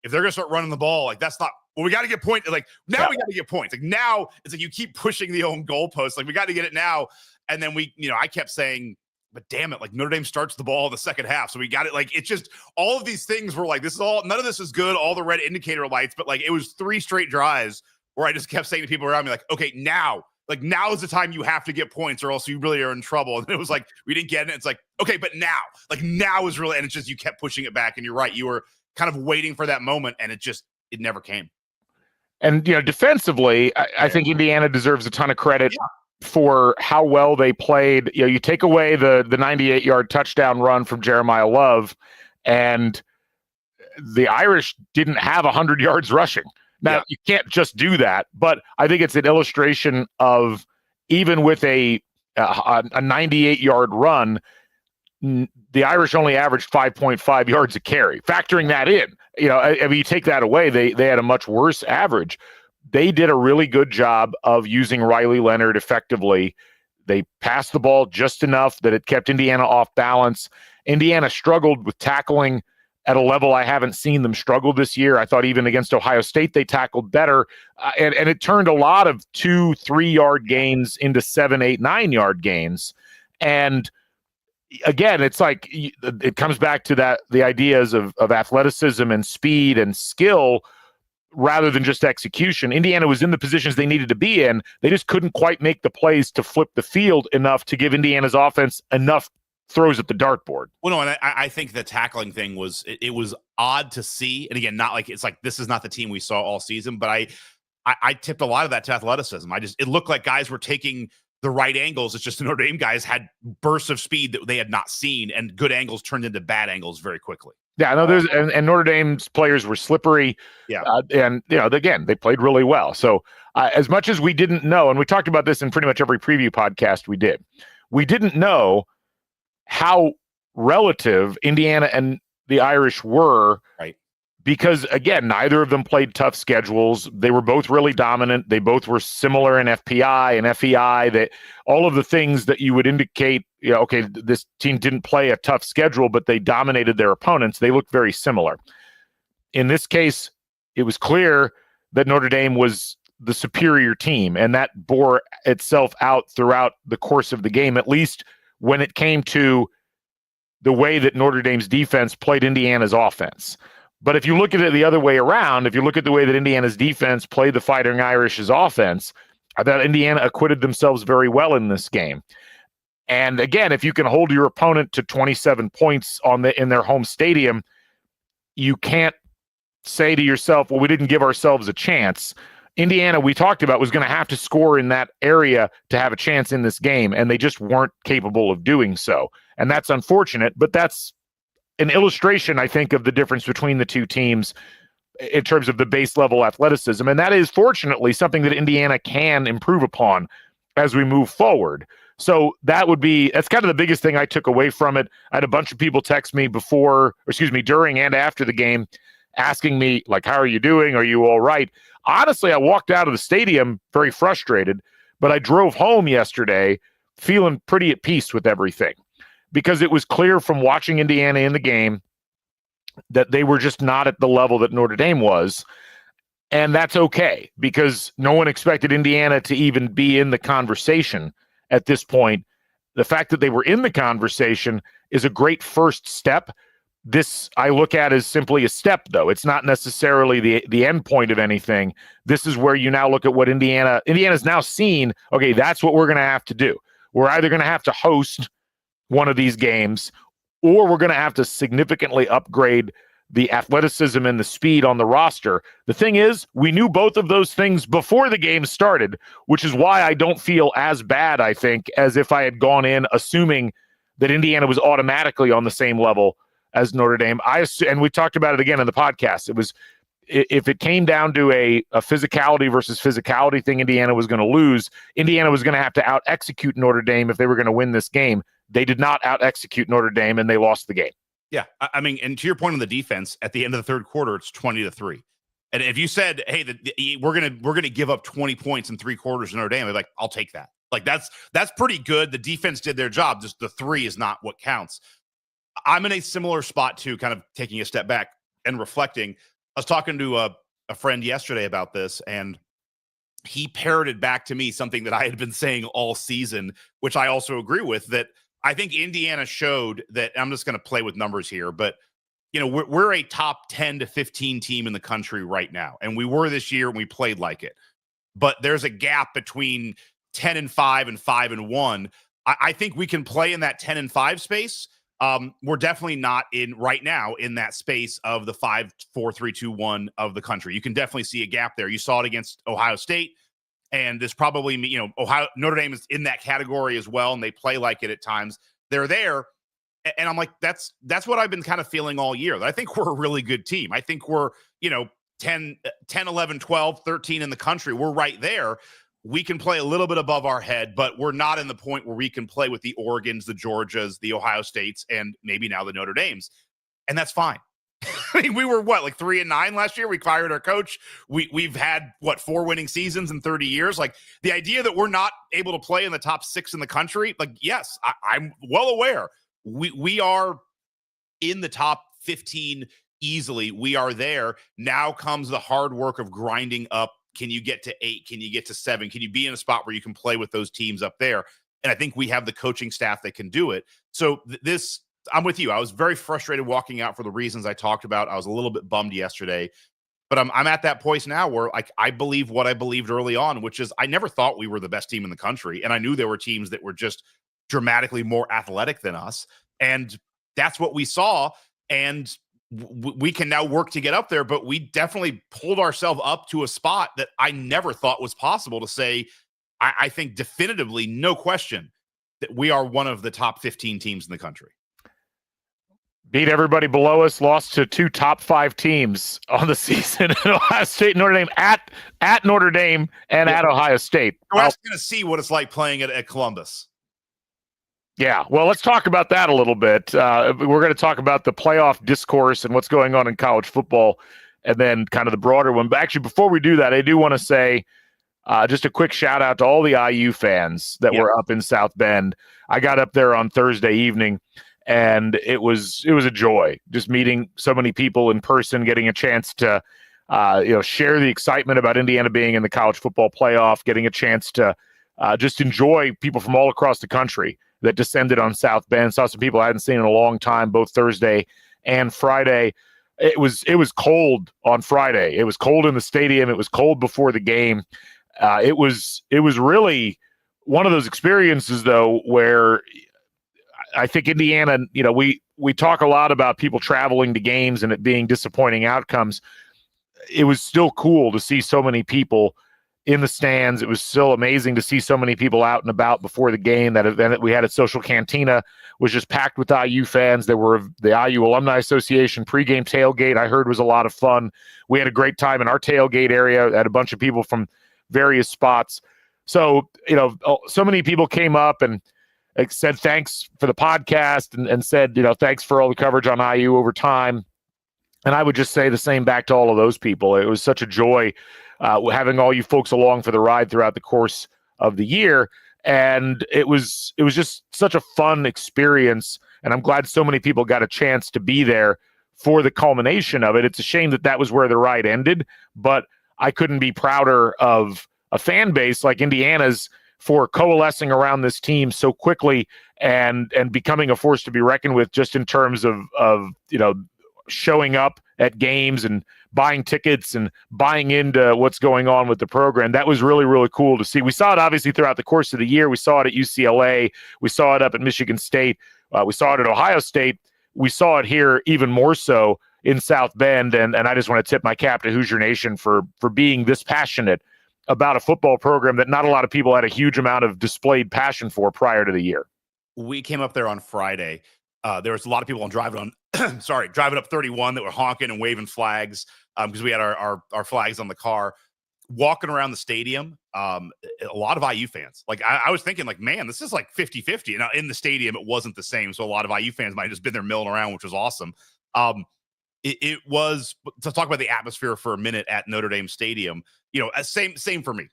if they're gonna start running the ball, like that's not. Well, we got to get points. Like now, we got to get points. Like now, it's like you keep pushing the own goalposts. Like we got to get it now, and then I kept saying, but damn it, like Notre Dame starts the ball in the second half. So we got it. Like, it's just all of these things were like, none of this is good. All the red indicator lights, but like, it was 3 straight drives where I just kept saying to people around me, like, okay, now is the time you have to get points or else you really are in trouble. And it was like, we didn't get it. It's like, okay, but now is really, and it's just, you kept pushing it back, and you're right. You were kind of waiting for that moment, and it never came. And, defensively, I think Indiana deserves a ton of credit for how well they played. You take away the 98-yard touchdown run from Jeremiah Love, and the Irish didn't have 100 yards rushing. Now, you can't just do that, but I think it's an illustration of, even with a 98-yard run, the Irish only averaged 5.5 yards a carry. Factoring that in, you take that away, they had a much worse average. They did a really good job of using Riley Leonard effectively. They passed the ball just enough that it kept Indiana off balance. Indiana struggled with tackling at a level I haven't seen them struggle this year. I thought even against Ohio State, they tackled better. And it turned a lot of 2-3 yard gains into 7, 8, 9 yard gains. And again, it's like it comes back to the ideas of athleticism and speed and skill rather than just execution. Indiana was in the positions they needed to be in. They just couldn't quite make the plays to flip the field enough to give Indiana's offense enough throws at the dartboard. Well, no, and I think the tackling thing was it was odd to see. And again, not like it's like this is not the team we saw all season, but I tipped a lot of that to athleticism. It looked like guys were taking the right angles. It's just the Notre Dame guys had bursts of speed that they had not seen, and good angles turned into bad angles very quickly. Yeah, I know there's and Notre Dame's players were slippery. Yeah, and again, they played really well. So as much as we didn't know, and we talked about this in pretty much every preview podcast we didn't know how relative Indiana and the Irish were, right? Because again, neither of them played tough schedules. They were both really dominant. They both were similar in FPI and FEI. That all of the things that you would indicate, okay, this team didn't play a tough schedule, but they dominated their opponents. They looked very similar. In this case, it was clear that Notre Dame was the superior team, and that bore itself out throughout the course of the game, at least when it came to the way that Notre Dame's defense played Indiana's offense. But if you look at it the other way around, if you look at the way that Indiana's defense played the Fighting Irish's offense, I thought Indiana acquitted themselves very well in this game. And again, if you can hold your opponent to 27 points in their home stadium, you can't say to yourself, well, we didn't give ourselves a chance. Indiana, we talked about, was going to have to score in that area to have a chance in this game, and they just weren't capable of doing so. And that's unfortunate, but that's an illustration, I think, of the difference between the two teams in terms of the base level athleticism. And that is fortunately something that Indiana can improve upon as we move forward. So that's kind of the biggest thing I took away from it. I had a bunch of people text me during and after the game asking me, like, how are you doing? Are you all right? Honestly, I walked out of the stadium very frustrated, but I drove home yesterday feeling pretty at peace with everything, because it was clear from watching Indiana in the game that they were just not at the level that Notre Dame was. And that's okay, because no one expected Indiana to even be in the conversation at this point. The fact that they were in the conversation is a great first step. This I look at as simply a step, though. It's not necessarily the end point of anything. This is where you now look at what Indiana's now seen. Okay, that's what we're going to have to do. We're either going to have to host one of these games, or we're going to have to significantly upgrade the athleticism and the speed on the roster. The thing is, we knew both of those things before the game started, which is why I don't feel as bad, I think, as if I had gone in assuming that Indiana was automatically on the same level as Notre Dame. And we talked about it again in the podcast. It was, if it came down to a physicality versus physicality thing Indiana was going to lose, Indiana was going to have to out-execute Notre Dame if they were going to win this game. They did not out-execute Notre Dame, and they lost the game. Yeah, I mean, and to your point on the defense, at the end of the third quarter, it's 20-3. And if you said, "Hey, we're gonna give up 20 points in 3 quarters to Notre Dame," I'd be like, "I'll take that." Like that's pretty good. The defense did their job. Just the 3 is not what counts. I'm in a similar spot too, kind of taking a step back and reflecting. I was talking to a friend yesterday about this, and he parroted back to me something that I had been saying all season, which I also agree with, that I think Indiana showed that. I'm just going to play with numbers here, but we're a top 10 to 15 team in the country right now. And we were this year and we played like it, but there's a gap between 10-5 and 5-1. I think we can play in that 10-5 space. We're definitely not right now in that space of the 5-4-3-2-1 of the country. You can definitely see a gap there. You saw it against Ohio State, and this probably, Notre Dame is in that category as well, and they play like it at times. They're there, and I'm like, that's what I've been kind of feeling all year. I think we're a really good team. I think we're 10, 11, 12, 13 in the country. We're right there. We can play a little bit above our head, but we're not in the point where we can play with the Oregons, the Georgias, the Ohio States, and maybe now the Notre Dames. And that's fine. I mean, we were 3-9 last year. We fired our coach. We've had 4 winning seasons in 30 years. Like, the idea that we're not able to play in the top 6 in the country, yes, I'm well aware. We are in the top 15 easily. We are there. Now comes the hard work of grinding up. Can you get to 8? Can you get to 7? Can you be in a spot where you can play with those teams up there? And I think we have the coaching staff that can do it. So this, I'm with you. I was very frustrated walking out for the reasons I talked about. I was a little bit bummed yesterday, but I'm at that point now where like I believe what I believed early on, which is I never thought we were the best team in the country. And I knew there were teams that were just dramatically more athletic than us. And that's what we saw. And we can now work to get up there, but we definitely pulled ourselves up to a spot that I never thought was possible to say, I think definitively, no question, that we are one of the top 15 teams in the country. Beat everybody below us, lost to 2 top 5 teams on the season in Ohio State, Notre Dame, at Notre Dame and at Ohio State. We're going to see what it's like playing at Columbus. Yeah, well, let's talk about that a little bit. We're going to talk about the playoff discourse and what's going on in college football, and then kind of the broader one. But actually, before we do that, I do want to say just a quick shout out to all the IU fans that were up in South Bend. I got up there on Thursday evening, and it was a joy just meeting so many people in person, getting a chance to share the excitement about Indiana being in the college football playoff, getting a chance to just enjoy people from all across the country that descended on South Bend. Saw some people I hadn't seen in a long time, both Thursday and Friday. It was cold on Friday. It was cold in the stadium. It was cold before the game. It was really one of those experiences, though, where I think Indiana, we talk a lot about people traveling to games and it being disappointing outcomes. It was still cool to see so many people in the stands. It was still amazing to see so many people out and about before the game. That event that we had at Social Cantina was just packed with IU fans. There were the IU Alumni Association pregame tailgate, I heard, was a lot of fun. We had a great time in our tailgate area, had a bunch of people from various spots. So, so many people came up and said thanks for the podcast and said, thanks for all the coverage on IU over time. And I would just say the same back to all of those people. It was such a joy having all you folks along for the ride throughout the course of the year. And it was just such a fun experience. And I'm glad so many people got a chance to be there for the culmination of it. It's a shame that was where the ride ended, but I couldn't be prouder of a fan base like Indiana's for coalescing around this team so quickly and becoming a force to be reckoned with, just in terms of showing up at games and buying tickets and buying into what's going on with the program. That was really, really cool to see. We saw it obviously throughout the course of the year. We saw it at UCLA. We saw it up at Michigan State. We saw it at Ohio State. We saw it here even more so in South Bend. And I just want to tip my cap to Hoosier Nation for being this passionate about a football program that not a lot of people had a huge amount of displayed passion for prior to the year. We came up there on Friday. There was a lot of people driving up 31 that were honking and waving flags because we had our flags on the car. Walking around the stadium, a lot of IU fans. Like I was thinking, like, man, this is like 50-50. Now in the stadium, it wasn't the same. So a lot of IU fans might have just been there milling around, which was awesome. It was, to talk about the atmosphere for a minute at Notre Dame Stadium, same for me.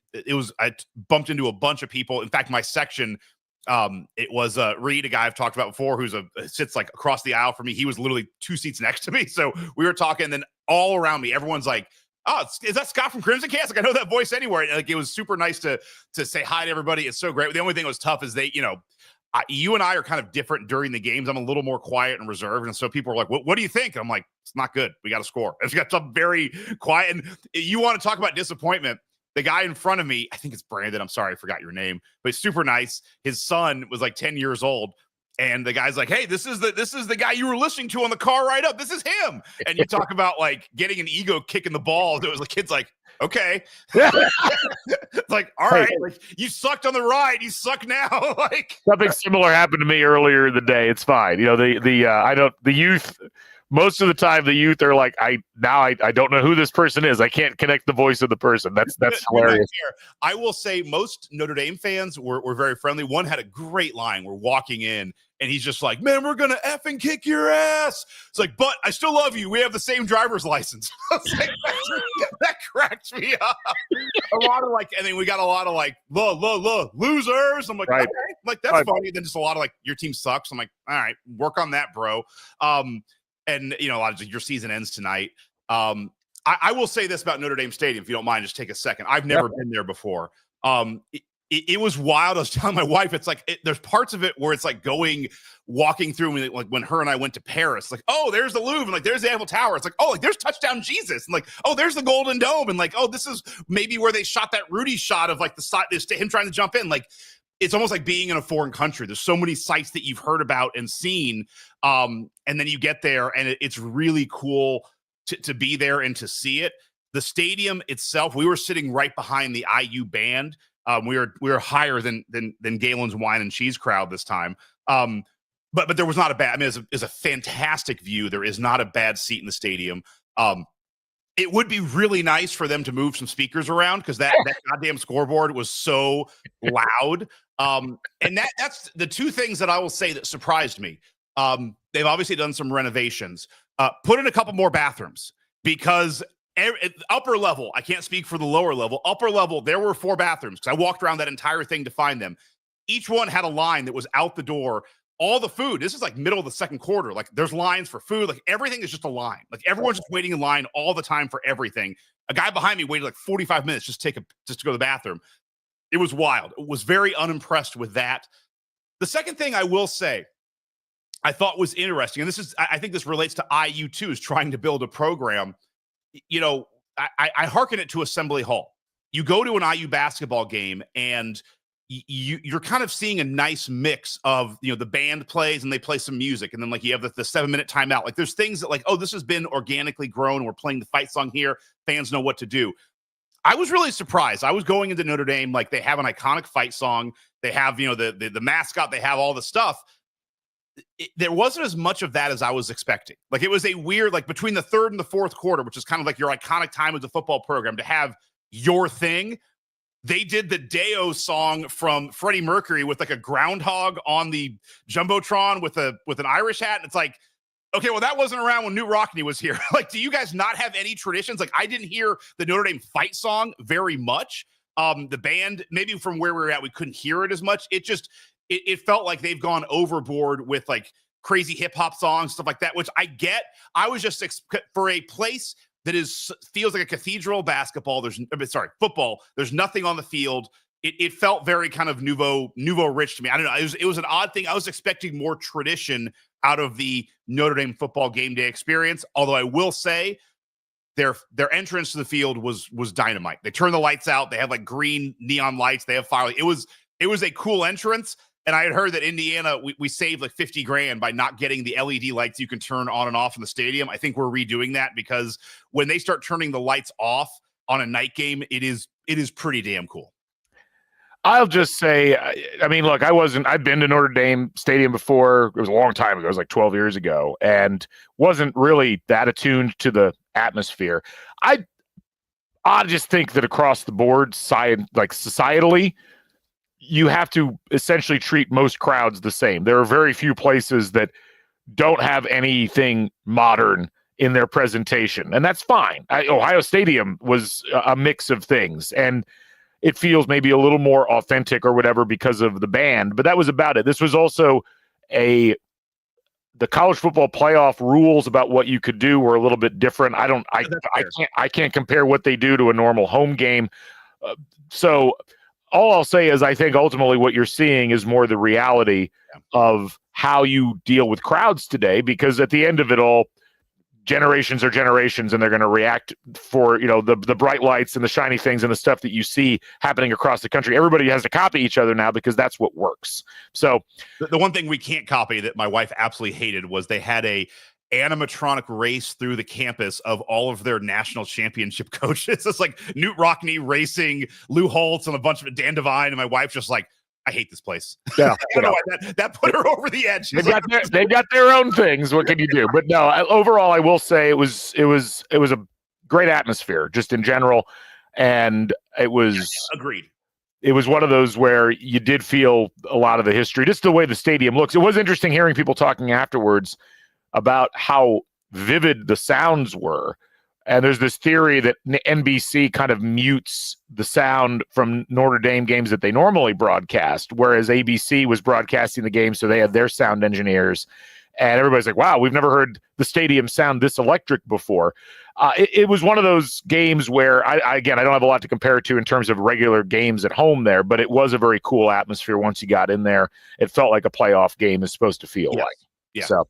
I bumped into a bunch of people. In fact, my section, it was Reed, a guy I've talked about before, sits like across the aisle from me. He was literally 2 seats next to me. So we were talking, and then all around me, everyone's like, oh, is that Scott from Crimson Cast? Like, I know that voice anywhere. And, like, it was super nice to say hi to everybody. It's so great. The only thing that was tough is you and I are kind of different during the games. I'm a little more quiet and reserved. And so people are like, what do you think? And I'm like, it's not good. We got to score. It's got something very quiet. And you want to talk about disappointment. The guy in front of me, I think it's Brandon. I'm sorry, I forgot your name, but he's super nice. His son was like 10 years old. And the guy's like, hey, this is the guy you were listening to on the car ride up. This is him. And you talk about like getting an ego kick in the balls. It was the kid's like, okay. It's like, all right, like, you sucked on the ride. You suck now. Like, something similar happened to me earlier in the day. It's fine. The youth, most of the time the youth are like, I don't know who this person is. I can't connect the voice of the person. That's hilarious. I will say most Notre Dame fans were very friendly. One had a great line. We're walking in and he's just like, man, we're going to effing kick your ass. It's like, but I still love you. We have the same driver's license. I was like, that cracked me up. A lot of like, and then we got a lot of like, losers. I'm like, right. Okay. Like, that's funny. And then just a lot of like, your team sucks. I'm like, all right, work on that, bro. and a lot of your season ends tonight. I will say this about Notre Dame Stadium, if you don't mind, just take a second. I've never been there before. It was wild. I was telling my wife, it's like there's parts of it where it's like walking through, like when her and I went to Paris, like, oh, there's the Louvre, and like there's the Eiffel Tower. It's like, oh, like there's Touchdown Jesus, and like, oh, there's the Golden Dome, and like, oh, this is maybe where they shot that Rudy shot of like the side, him trying to jump in. Like, it's almost like being in a foreign country. There's so many sites that you've heard about and seen, and then you get there, and it's really cool to be there and to see it. The stadium itself, we were sitting right behind the IU band. We were higher than Galen's wine and cheese crowd this time. But there was not a bad. I mean, it's a fantastic view. There is not a bad seat in the stadium. It would be really nice for them to move some speakers around because that goddamn scoreboard was so loud. And that's the two things that I will say that surprised me. They've obviously done some renovations. Put in a couple more bathrooms because upper level, I can't speak for the lower level. Upper level, there were 4 bathrooms because I walked around that entire thing to find them. Each one had a line that was out the door. All the food, this is like middle of the second quarter. Like there's lines for food. Like everything is just a line. Like everyone's just waiting in line all the time for everything. A guy behind me waited like 45 minutes just to go to the bathroom. It was wild. It was very unimpressed with that. The second thing I will say, I thought was interesting, and I think this relates to IU too, is trying to build a program. I hearken it to Assembly Hall. You go to an IU basketball game and you're kind of seeing a nice mix of, the band plays and they play some music. And then like you have the 7-minute timeout. Like there's things that like, oh, this has been organically grown. We're playing the fight song here. Fans know what to do. I was really surprised. I was going into Notre Dame, like they have an iconic fight song. They have, the mascot, they have all the stuff. There wasn't as much of that as I was expecting. Like it was a weird, like between the third and the fourth quarter, which is kind of like your iconic time as a football program to have your thing. They did the Deo song from Freddie Mercury with like a groundhog on the Jumbotron with an Irish hat. And it's like, okay, well, that wasn't around when Knute Rockne was here. Like, do you guys not have any traditions? Like I didn't hear the Notre Dame fight song very much. The band, maybe from where we were at, we couldn't hear it as much. It felt like they've gone overboard with like crazy hip hop songs, stuff like that, which I get. I was just for a place that feels like a cathedral basketball. Football. There's nothing on the field. It felt very kind of nouveau rich to me. I don't know. It was an odd thing. I was expecting more tradition out of the Notre Dame football game day experience. Although I will say their entrance to the field was dynamite. They turned the lights out. They have like green neon lights. They have fire. It was a cool entrance. And I had heard that Indiana, we saved like $50,000 by not getting the LED lights you can turn on and off in the stadium. I think we're redoing that because when they start turning the lights off on a night game, it is pretty damn cool. I'll just say, I mean, look, I've been to Notre Dame Stadium before. It was a long time ago. It was like 12 years ago and wasn't really that attuned to the atmosphere. I just think that across the board, societally, you have to essentially treat most crowds the same. There are very few places that don't have anything modern in their presentation, and that's fine. Ohio Stadium was a mix of things, and it feels maybe a little more authentic or whatever because of the band, but that was about it. This was also the college football playoff rules about what you could do were a little bit different. I can't compare what they do to a normal home game. So all I'll say is I think ultimately what you're seeing is more the reality of how you deal with crowds today, because at the end of it all, generations are generations, and they're going to react for, the bright lights and the shiny things and the stuff that you see happening across the country. Everybody has to copy each other now because that's what works. So the one thing we can't copy that my wife absolutely hated was they had a animatronic race through the campus of all of their national championship coaches. It's like Knute Rockne racing Lou Holtz and a bunch of Dan Devine, and my wife's just like, I hate this place. Yeah, I don't know why that put her over the edge. They've got their own things. What can you do? But no, overall, I will say it was a great atmosphere just in general, and it was agreed. It was one of those where you did feel a lot of the history, just the way the stadium looks. It was interesting hearing people talking afterwards about how vivid the sounds were. And there's this theory that NBC kind of mutes the sound from Notre Dame games that they normally broadcast, whereas ABC was broadcasting the game, so they had their sound engineers. And everybody's like, wow, we've never heard the stadium sound this electric before. It was one of those games where, again, I don't have a lot to compare it to in terms of regular games at home there, but it was a very cool atmosphere once you got in there. It felt like a playoff game is supposed to feel like. Yeah. So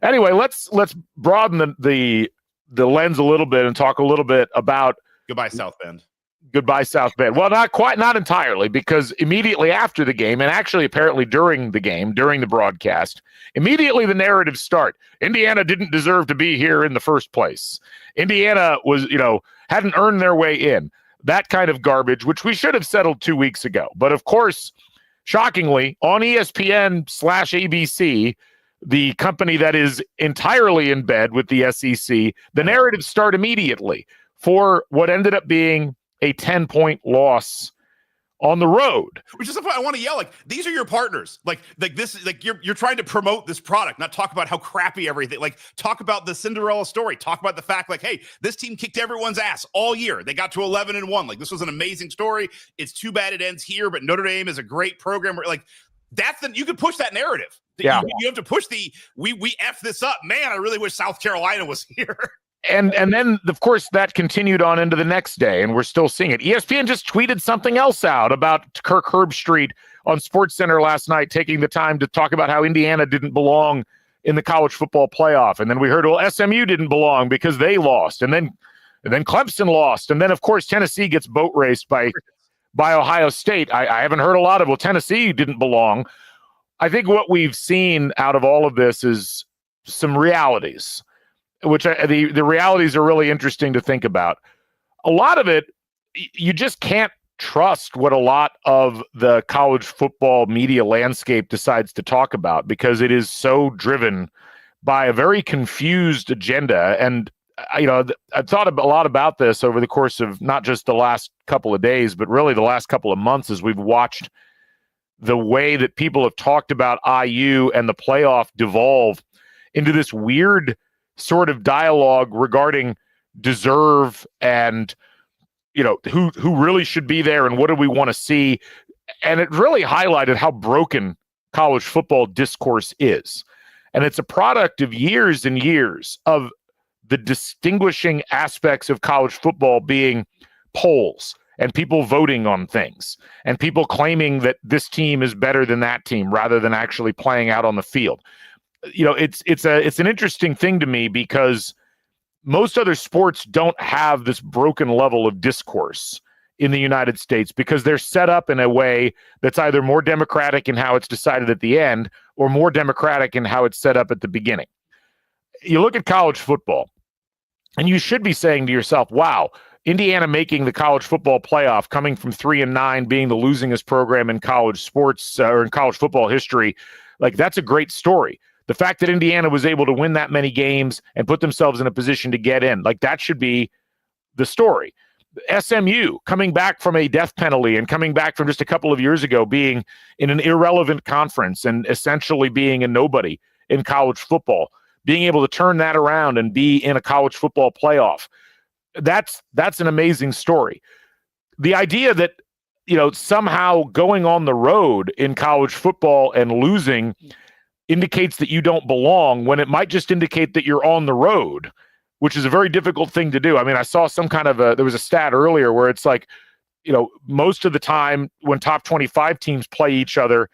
anyway, let's broaden the lens a little bit and talk a little bit about Goodbye, South Bend. Goodbye, South Bend. Well, not entirely, because immediately after the game, and actually apparently during the game, during the broadcast, immediately the narratives start. Indiana didn't deserve to be here in the first place. Indiana was, hadn't earned their way in. That kind of garbage, which we should have settled 2 weeks ago. But of course, shockingly, on ESPN/ABC, the company that is entirely in bed with the SEC, the narratives start immediately for what ended up being a 10-point loss on the road. Which is something I want to yell, like, these are your partners. Like this, like you're trying to promote this product, not talk about how crappy everything. Like, talk about the Cinderella story. Talk about the fact, like, hey, this team kicked everyone's ass all year. They got to 11-1. Like, this was an amazing story. It's too bad it ends here, but Notre Dame is a great program. Like, you can push that narrative. Yeah. You have to push we F this up. Man, I really wish South Carolina was here. And then, of course, that continued on into the next day, and we're still seeing it. ESPN just tweeted something else out about Kirk Herbstreit on SportsCenter last night, taking the time to talk about how Indiana didn't belong in the college football playoff. And then we heard, well, SMU didn't belong because they lost. And then Clemson lost. And then, of course, Tennessee gets boat raced by Ohio State. I haven't heard a lot of, well, Tennessee didn't belong. I think what we've seen out of all of this is some realities, which the realities are really interesting to think about. A lot of it, you just can't trust what a lot of the college football media landscape decides to talk about, because it is so driven by a very confused agenda. And, I've thought a lot about this over the course of not just the last couple of days, but really the last couple of months, as we've watched the way that people have talked about IU and the playoff devolve into this weird sort of dialogue regarding deserve and, who really should be there and what do we want to see. And it really highlighted how broken college football discourse is. And it's a product of years and years of the distinguishing aspects of college football being polls and people voting on things and people claiming that this team is better than that team rather than actually playing out on the field. It's an interesting thing to me, because most other sports don't have this broken level of discourse in the United States, because they're set up in a way that's either more democratic in how it's decided at the end or more democratic in how it's set up at the beginning. You look at college football, and you should be saying to yourself, wow, Indiana making the college football playoff, coming from 3-9, being the losingest program in college sports or in college football history, like, that's a great story. The fact that Indiana was able to win that many games and put themselves in a position to get in, like, that should be the story. SMU coming back from a death penalty and coming back from just a couple of years ago being in an irrelevant conference and essentially being a nobody in college football, being able to turn that around and be in a college football playoff. That's an amazing story. The idea that, somehow going on the road in college football and losing indicates that you don't belong, when it might just indicate that you're on the road, which is a very difficult thing to do. I mean, I saw some kind of there was a stat earlier where it's like, most of the time when top 25 teams play each other,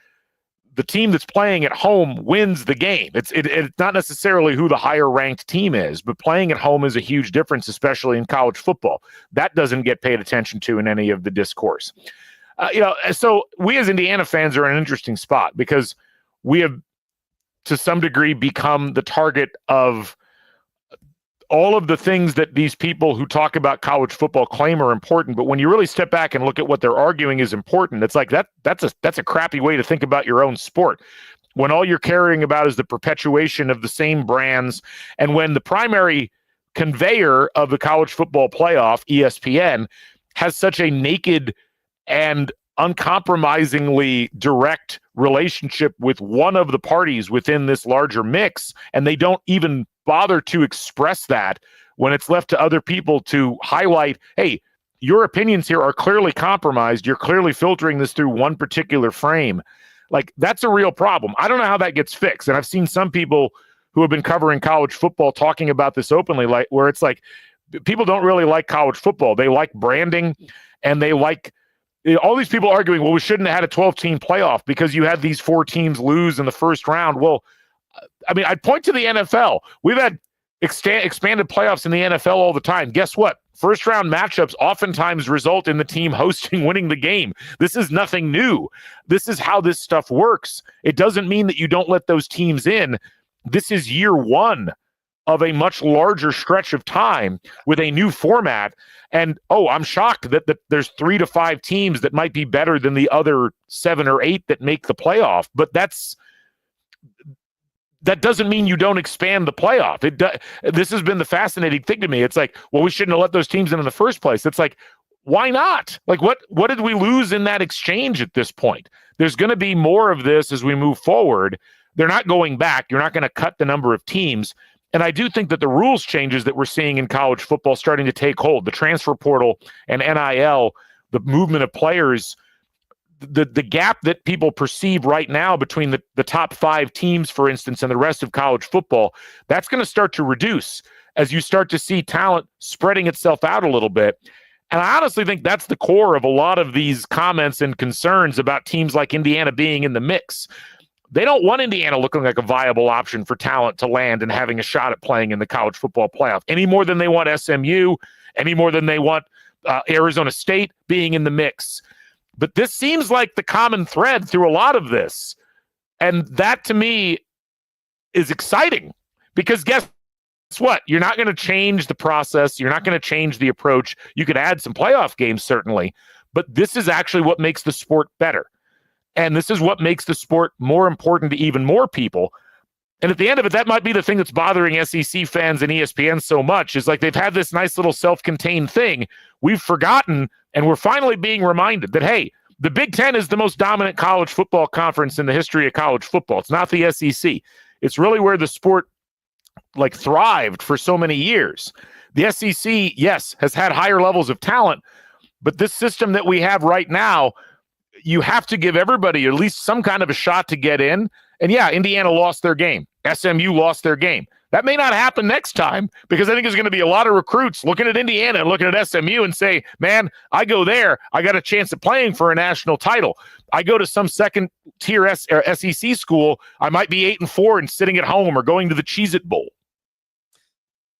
the team that's playing at home wins the game. It's not necessarily who the higher ranked team is, but playing at home is a huge difference, especially in college football. That doesn't get paid attention to in any of the discourse. So we as Indiana fans are in an interesting spot, because we have, to some degree, become the target of all of the things that these people who talk about college football claim are important. But when you really step back and look at what they're arguing is important, it's like that's a crappy way to think about your own sport. When all you're caring about is the perpetuation of the same brands, and when the primary conveyor of the college football playoff, ESPN, has such a naked and uncompromisingly direct relationship with one of the parties within this larger mix, and they don't even bother to express that when it's left to other people to highlight, hey, your opinions here are clearly compromised. You're clearly filtering this through one particular frame. Like, that's a real problem. I don't know how that gets fixed. And I've seen some people who have been covering college football talking about this openly, like where it's like people don't really like college football. They like branding, and they like all these people arguing, well, we shouldn't have had a 12-team playoff because you had these 4 teams lose in the first round. Well, I mean, I'd point to the NFL. We've had expanded playoffs in the NFL all the time. Guess what? First round matchups oftentimes result in the team hosting winning the game. This is nothing new. This is how this stuff works. It doesn't mean that you don't let those teams in. This is year 1 of a much larger stretch of time with a new format. And, I'm shocked that there's 3 to 5 teams that might be better than the other 7 or 8 that make the playoff. But that doesn't mean you don't expand the playoff. This has been the fascinating thing to me. It's like, well, we shouldn't have let those teams in the first place. It's like, why not? Like, what did we lose in that exchange at this point? There's going to be more of this as we move forward. They're not going back. You're not going to cut the number of teams. And I do think that the rules changes that we're seeing in college football starting to take hold, the transfer portal and NIL, the movement of players, the gap that people perceive right now between the top 5 teams, for instance, and the rest of college football, that's going to start to reduce as you start to see talent spreading itself out a little bit. And I honestly think that's the core of a lot of these comments and concerns about teams like Indiana being in the mix. They don't want Indiana looking like a viable option for talent to land and having a shot at playing in the college football playoff any more than they want SMU, any more than they want Arizona State being in the mix. But this seems like the common thread through a lot of this. And that, to me, is exciting because guess what? You're not going to change the process. You're not going to change the approach. You could add some playoff games, certainly. But this is actually what makes the sport better. And this is what makes the sport more important to even more people. And at the end of it, that might be the thing that's bothering SEC fans and ESPN so much, is like they've had this nice little self-contained thing. We've forgotten, and we're finally being reminded that, hey, the Big Ten is the most dominant college football conference in the history of college football. It's not the SEC. It's really where the sport thrived for so many years. The SEC, yes, has had higher levels of talent, but this system that we have right now, you have to give everybody at least some kind of a shot to get in. And yeah, Indiana lost their game. SMU lost their game. That may not happen next time because I think there's going to be a lot of recruits looking at Indiana and looking at SMU and say, man, I go there, I got a chance of playing for a national title. I go to some second-tier SEC school, I might be 8-4 and sitting at home or going to the Cheez-It Bowl.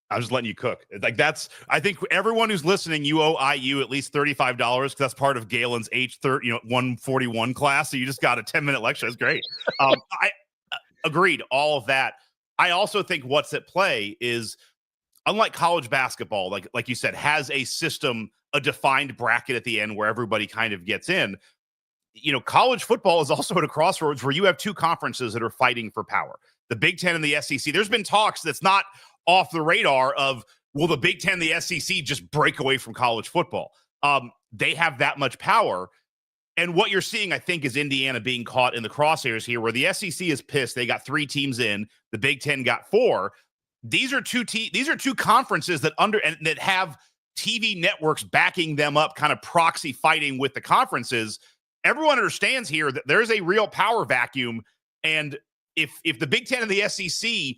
I'm just letting you cook. Like I think everyone who's listening, you owe IU at least $35 because that's part of Galen's H30, 141 class. So you just got a 10-minute lecture. That's great. I agreed. All of that. I also think what's at play is, unlike college basketball, like you said, has a system, a defined bracket at the end where everybody kind of gets in. College football is also at a crossroads where you have 2 conferences that are fighting for power. The Big Ten and the SEC. There's been talks that's not off the radar of, will the Big Ten, the SEC just break away from college football? They have that much power. And what you're seeing, I think, is Indiana being caught in the crosshairs here, where the SEC is pissed. They got 3 teams in. The Big Ten got 4. These are two conferences that have TV networks backing them up, kind of proxy fighting with the conferences. Everyone understands here that there's a real power vacuum. And if the Big Ten and the SEC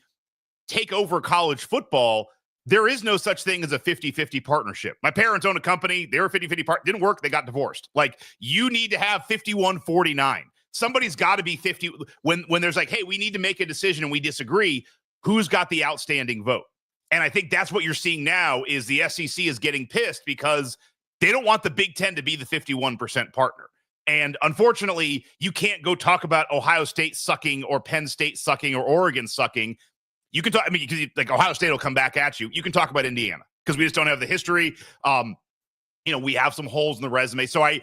take over college football, there is no such thing as a 50-50 partnership. My parents own a company. They were 50-50 part. Didn't work. They got divorced. Like, you need to have 51-49. Somebody's got to be 50. When there's like, hey, we need to make a decision and we disagree, who's got the outstanding vote? And I think that's what you're seeing now is the SEC is getting pissed because they don't want the Big Ten to be the 51% partner. And unfortunately, you can't go talk about Ohio State sucking or Penn State sucking or Oregon sucking. You can talk, because like Ohio State will come back at you. You can talk about Indiana because we just don't have the history. We have some holes in the resume. So I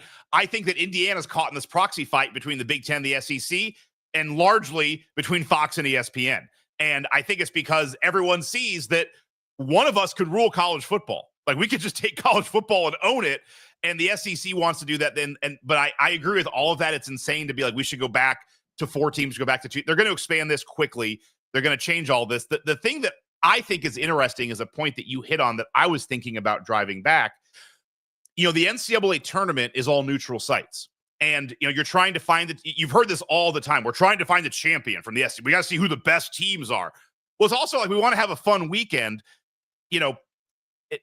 think that Indiana's caught in this proxy fight between the Big Ten and the SEC and largely between Fox and ESPN. And I think it's because everyone sees that one of us could rule college football. Like, we could just take college football and own it. And the SEC wants to do that then. But I agree with all of that. It's insane to be like, we should go back to 4 teams, go back to 2. They're going to expand this quickly. They're going to change all this. The thing that I think is interesting is a point that you hit on that I was thinking about driving back. The NCAA tournament is all neutral sites. And, you're trying to find you've heard this all the time. We're trying to find the champion from the SEC. We got to see who the best teams are. Well, it's also like we want to have a fun weekend.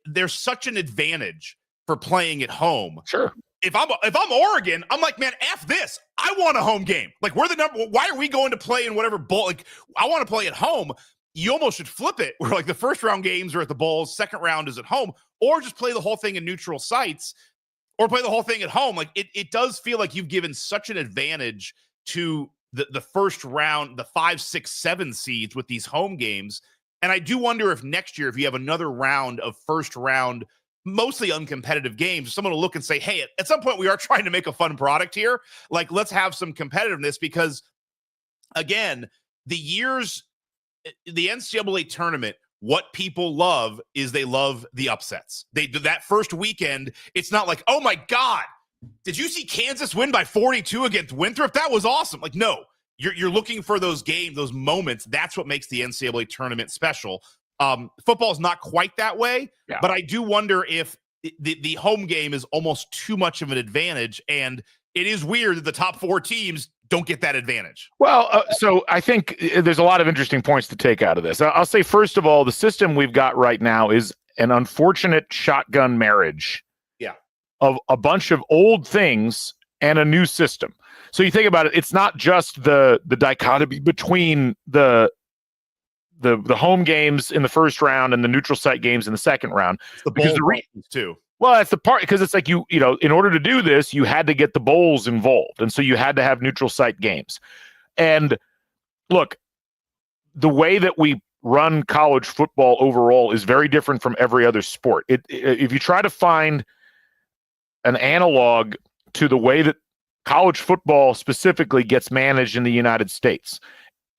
There's such an advantage for playing at home. Sure. If I'm Oregon, I'm like, man, F this. I want a home game. Like, we're the number. Why are we going to play in whatever bowl? Like, I want to play at home. You almost should flip it where like the first round games are at the bowls, second round is at home, or just play the whole thing in neutral sites, or play the whole thing at home. Like it does feel like you've given such an advantage to the first round, the 5, 6, 7 seeds with these home games. And I do wonder if next year, if you have another round of first round, mostly uncompetitive games, someone will look and say, hey, at some point we are trying to make a fun product here. Like, let's have some competitiveness, because again, the NCAA tournament, what people love is they love the upsets. They do that first weekend. It's not like, oh my God, did you see Kansas win by 42 against Winthrop? That was awesome. Like, no, you're looking for those games, those moments. That's what makes the NCAA tournament special. Football is not quite that way, but I do wonder if the home game is almost too much of an advantage. And it is weird that the top 4 teams don't get that advantage. Well, so I think there's a lot of interesting points to take out of this. I'll say, first of all, the system we've got right now is an unfortunate shotgun marriage of a bunch of old things and a new system. So you think about it, it's not just the dichotomy between the home games in the first round and the neutral site games in the second round. It's the bowl games too. Well, that's the part, because it's like in order to do this, you had to get the bowls involved. And so you had to have neutral site games. And look, the way that we run college football overall is very different from every other sport. If you try to find an analog to the way that college football specifically gets managed in the United States,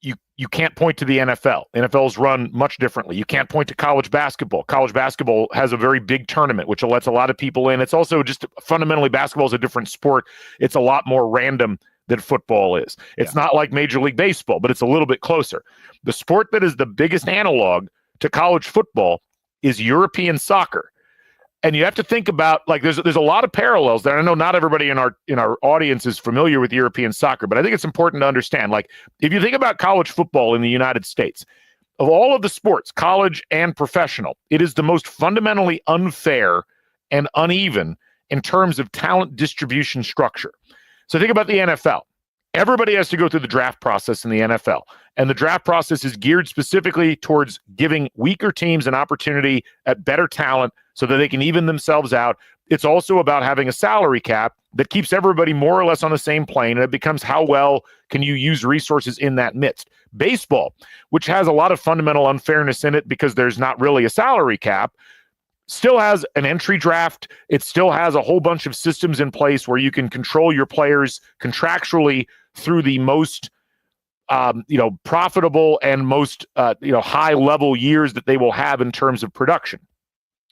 you can't point to the NFL. NFL's run much differently. You can't point to college basketball. College basketball has a very big tournament, which lets a lot of people in. It's also just fundamentally, basketball is a different sport. It's a lot more random than football is. It's not like Major League Baseball, but it's a little bit closer. The sport that is the biggest analog to college football is European soccer. And you have to think about, like, there's a lot of parallels there. I know not everybody in our audience is familiar with European soccer, but I think it's important to understand, like, if you think about college football in the United States, of all of the sports, college and professional, it is the most fundamentally unfair and uneven in terms of talent distribution structure. So think about the NFL. Everybody has to go through the draft process in the NFL, and the draft process is geared specifically towards giving weaker teams an opportunity at better talent so that they can even themselves out. It's also about having a salary cap that keeps everybody more or less on the same plane, and it becomes how well can you use resources in that midst. Baseball, which has a lot of fundamental unfairness in it because there's not really a salary cap, still has an entry draft. It still has a whole bunch of systems in place where you can control your players contractually through the most profitable and most high level years that they will have in terms of production.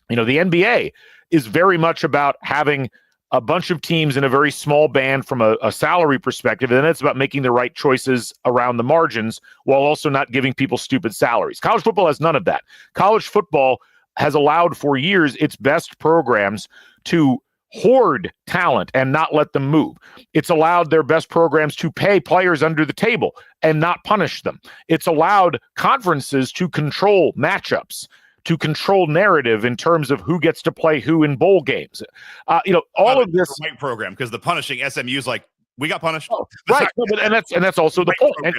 The NBA is very much about having a bunch of teams in a very small band from a salary perspective, and then it's about making the right choices around the margins while also not giving people stupid salaries. College football has none of that. College football has allowed for years its best programs to hoard talent and not let them move. It's allowed their best programs to pay players under the table and not punish them. It's allowed conferences to control matchups, to control narrative in terms of who gets to play who in bowl games. All of this right program, because the punishing SMU is like, we got punished. Oh, right. And that's also the point. And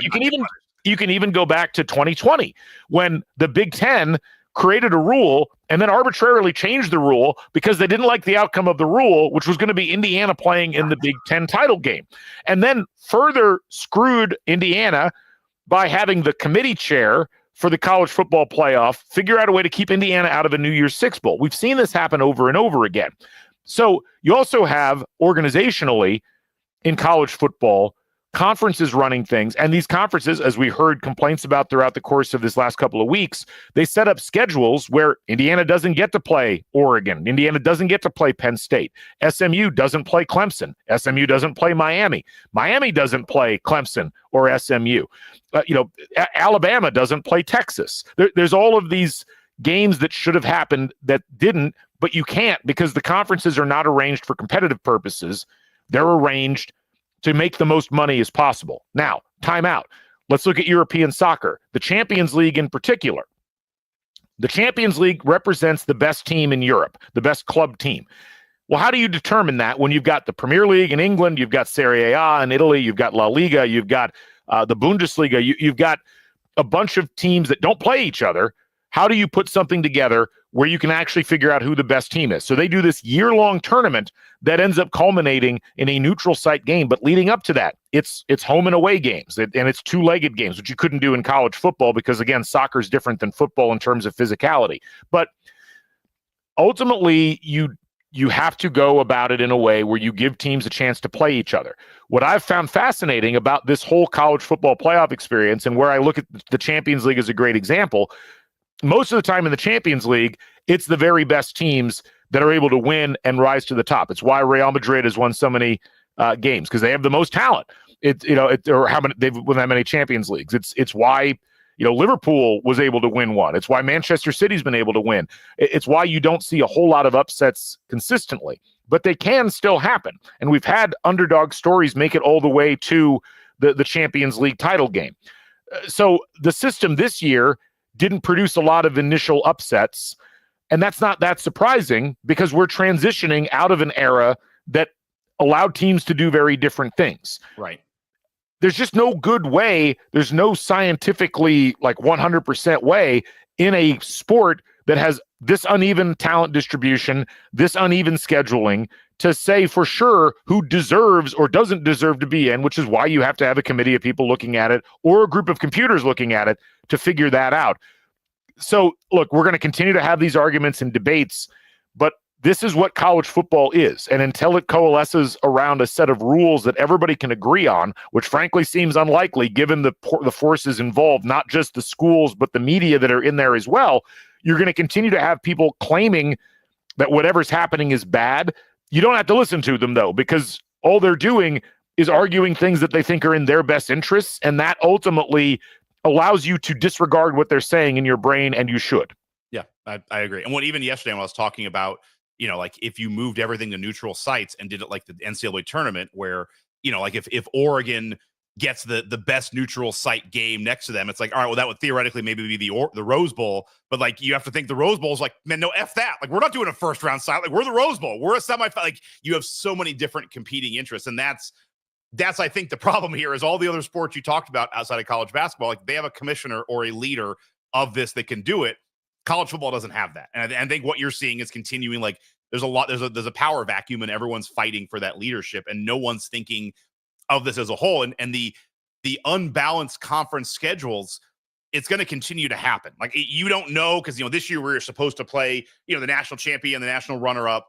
you can even go back to 2020 when the Big Ten created a rule and then arbitrarily changed the rule because they didn't like the outcome of the rule, which was going to be Indiana playing in the Big Ten title game, and then further screwed Indiana by having the committee chair for the college football playoff figure out a way to keep Indiana out of a New Year's Six Bowl. We've seen this happen over and over again. So you also have organizationally in college football conferences running things, and these conferences, as we heard complaints about throughout the course of this last couple of weeks, they set up schedules where Indiana doesn't get to play Oregon, Indiana doesn't get to play Penn State, SMU doesn't play Clemson, SMU doesn't play Miami doesn't play Clemson or SMU, Alabama doesn't play Texas. There's all of these games that should have happened that didn't, but you can't because the conferences are not arranged for competitive purposes. They're arranged to make the most money as possible. Now, time out. Let's look at European soccer, the Champions League in particular. The Champions League represents the best team in Europe, the best club team. Well, how do you determine that when you've got the Premier League in England, you've got Serie A in Italy, you've got La Liga, you've got the Bundesliga, you've got a bunch of teams that don't play each other? How do you put something together where you can actually figure out who the best team is? So they do this year-long tournament that ends up culminating in a neutral site game. But leading up to that, it's home and away games, and it's two-legged games, which you couldn't do in college football because, again, soccer is different than football in terms of physicality. But ultimately, you have to go about it in a way where you give teams a chance to play each other. What I've found fascinating about this whole college football playoff experience, and where I look at the Champions League as a great example, most of the time in the Champions League, it's the very best teams that are able to win and rise to the top. It's why Real Madrid has won so many games, because they have the most talent. Or how many they've won that many Champions Leagues. It's why Liverpool was able to win one. It's why Manchester City's been able to win. It's why you don't see a whole lot of upsets consistently, but they can still happen. And we've had underdog stories make it all the way to the Champions League title game. So the system this year didn't produce a lot of initial upsets. And that's not that surprising because we're transitioning out of an era that allowed teams to do very different things. Right. There's just no good way. There's no scientifically 100% way in a sport that has this uneven talent distribution, this uneven scheduling, to say for sure who deserves or doesn't deserve to be in, which is why you have to have a committee of people looking at it or a group of computers looking at it to figure that out. So, look, we're going to continue to have these arguments and debates, but this is what college football is. And until it coalesces around a set of rules that everybody can agree on, which frankly seems unlikely given the forces involved, not just the schools, but the media that are in there as well, you're going to continue to have people claiming that whatever's happening is bad. You don't have to listen to them, though, because all they're doing is arguing things that they think are in their best interests, and that ultimately allows you to disregard what they're saying in your brain, and you should. Yeah, I agree. And even yesterday when I was talking about, if you moved everything to neutral sites and did it like the NCAA tournament where, if Oregon gets the best neutral site game next to them, it's like, all right, well, that would theoretically maybe be the Rose Bowl. But you have to think the Rose Bowl is like, man, no, F that. We're not doing a first round site. We're the Rose Bowl. We're a semifinal. You have so many different competing interests. And that's, I think, the problem here is all the other sports you talked about outside of college basketball, they have a commissioner or a leader of this that can do it. College football doesn't have that. And I think what you're seeing is continuing, there's a power vacuum and everyone's fighting for that leadership and no one's thinking of this as a whole. And the unbalanced conference schedules, it's going to continue to happen. You don't know, because, this year we were supposed to play, the national champion, the national runner up.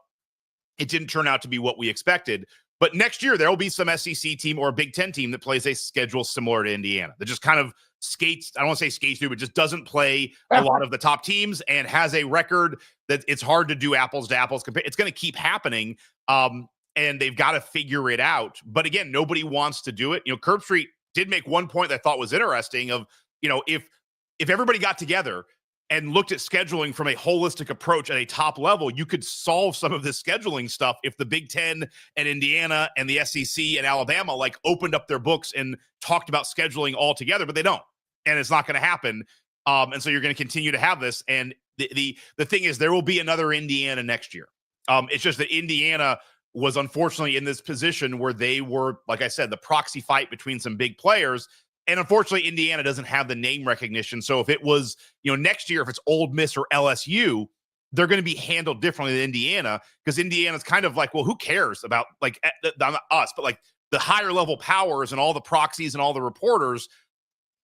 It didn't turn out to be what we expected. But next year, there will be some SEC team or a Big Ten team that plays a schedule similar to Indiana that just kind of skates, I don't want to say skates through, but just doesn't play a lot of the top teams and has a record that it's hard to do apples to apples compare. It's going to keep happening, and they've got to figure it out. But again, nobody wants to do it. Curb Street did make one point that I thought was interesting of, if everybody got together and looked at scheduling from a holistic approach at a top level, you could solve some of this scheduling stuff if the Big Ten and Indiana and the SEC and Alabama opened up their books and talked about scheduling all together, but they don't. And it's not going to happen. And so you're going to continue to have this. And the thing is, there will be another Indiana next year. It's just that Indiana was unfortunately in this position where they were, like I said, the proxy fight between some big players. And unfortunately, Indiana doesn't have the name recognition. So if it was, next year, if it's Ole Miss or LSU, they're going to be handled differently than Indiana, because Indiana's kind of well, who cares about not us, but the higher level powers and all the proxies and all the reporters,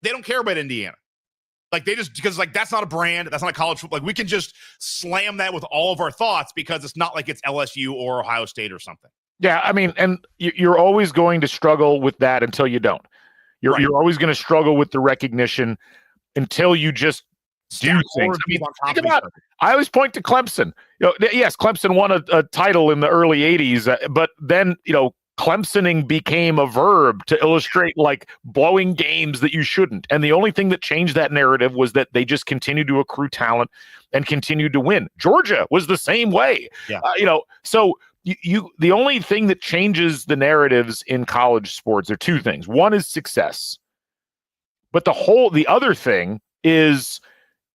they don't care about Indiana. They just, because that's not a brand, that's not a college football. We can just slam that with all of our thoughts because it's not like it's LSU or Ohio State or something. Yeah, I mean, and you're always going to struggle with that until you don't. You're always going to struggle with the recognition until you just do things. Think about, I always point to Clemson. Yes, Clemson won a title in the early 80s, but then, Clemsoning became a verb to illustrate blowing games that you shouldn't. And the only thing that changed that narrative was that they just continued to accrue talent and continued to win. Georgia was the same way. Yeah. So the only thing that changes the narratives in college sports are two things. One is success, but the other thing is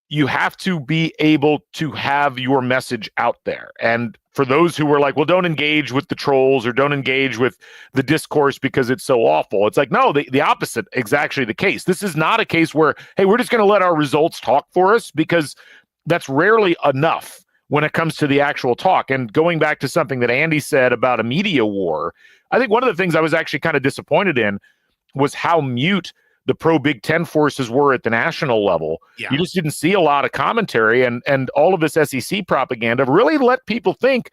you have to be able to have your message out there. And for those who were like, well, don't engage with the trolls or don't engage with the discourse because it's so awful. It's like, no, the opposite is actually the case. This is not a case where, hey, we're just going to let our results talk for us, because that's rarely enough when it comes to the actual talk. And going back to something that Andy said about a media war, I think one of the things I was actually kind of disappointed in was how mute the pro Big Ten forces were at the national level. Yeah. You just didn't see a lot of commentary, and all of this SEC propaganda really let people think,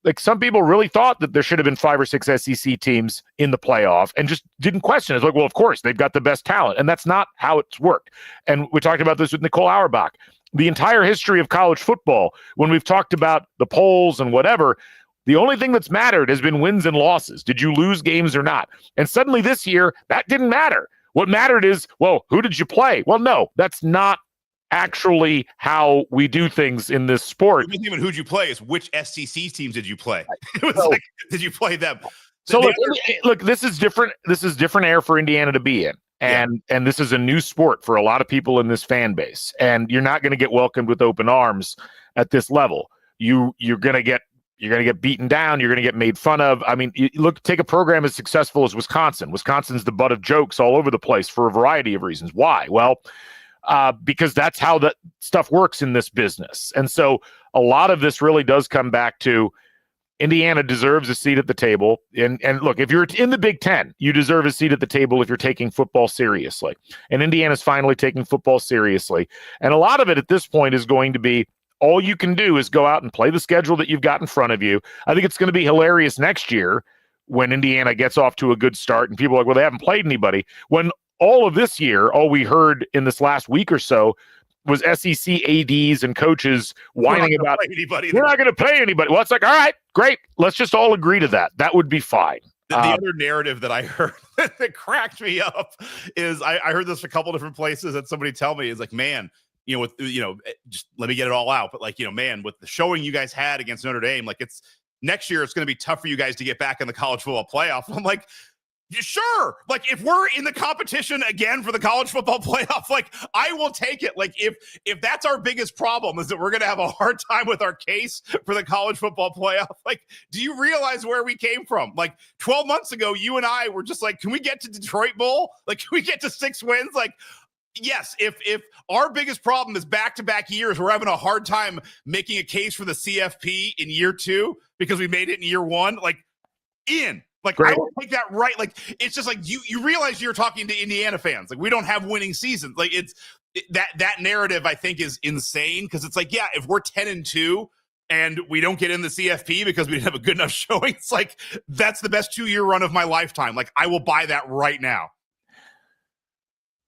like some people really thought that there should have been 5 or 6 SEC teams in the playoff and just didn't question it. It's like, well, of course, they've got the best talent. And that's not how it's worked. And we talked about this with Nicole Auerbach. The entire history of college football, when we've talked about the polls and whatever, the only thing that's mattered has been wins and losses. Did you lose games or not? And suddenly this year, that didn't matter. What mattered is, well, who did you play? Well, no, that's not actually how we do things in this sport. It wasn't even who'd you play, is which SEC teams did you play? It was like, did you play them? So look, this is different. This is different air for Indiana to be in. And this is a new sport for a lot of people in this fan base. And you're not going to get welcomed with open arms at this level. You're going to get beaten down. You're going to get made fun of. I mean, take a program as successful as Wisconsin. Wisconsin's the butt of jokes all over the place for a variety of reasons. Why? Well, because that's how that stuff works in this business. And so a lot of this really does come back to Indiana deserves a seat at the table. And look, if you're in the Big Ten, you deserve a seat at the table if you're taking football seriously. And Indiana's finally taking football seriously. And a lot of it at this point is going to be, all you can do is go out and play the schedule that you've got in front of you. I think it's going to be hilarious next year when Indiana gets off to a good start and people are like, well, they haven't played anybody. When all of this year, all we heard in this last week or so was SEC ADs and coaches whining about, we're not going to play anybody. Well, it's like, all right, great. Let's just all agree to that. That would be fine. The other narrative that I heard that cracked me up is I heard this a couple different places, and somebody tell me is like, man, just let me get it all out. But like, man, with the showing you guys had against Notre Dame, like it's next year, it's going to be tough for you guys to get back in the college football playoff. I'm like, sure. Like if we're in the competition again for the college football playoff, like I will take it. Like if that's our biggest problem is that we're going to have a hard time with our case for the college football playoff. Like, do you realize where we came from? Like 12 months ago, you and I were just like, can we get to Detroit Bowl? Like, can we get to 6 wins? Like, yes, if our biggest problem is back-to-back years, we're having a hard time making a case for the CFP in year 2 because we made it in year 1. Like, Like, great. I will take that right. Like, it's just like you realize you're talking to Indiana fans. Like, we don't have winning seasons. Like, that narrative, I think, is insane because it's like, yeah, if we're 10-2 and we don't get in the CFP because we didn't have a good enough showing, it's like that's the best 2-year run of my lifetime. Like, I will buy that right now.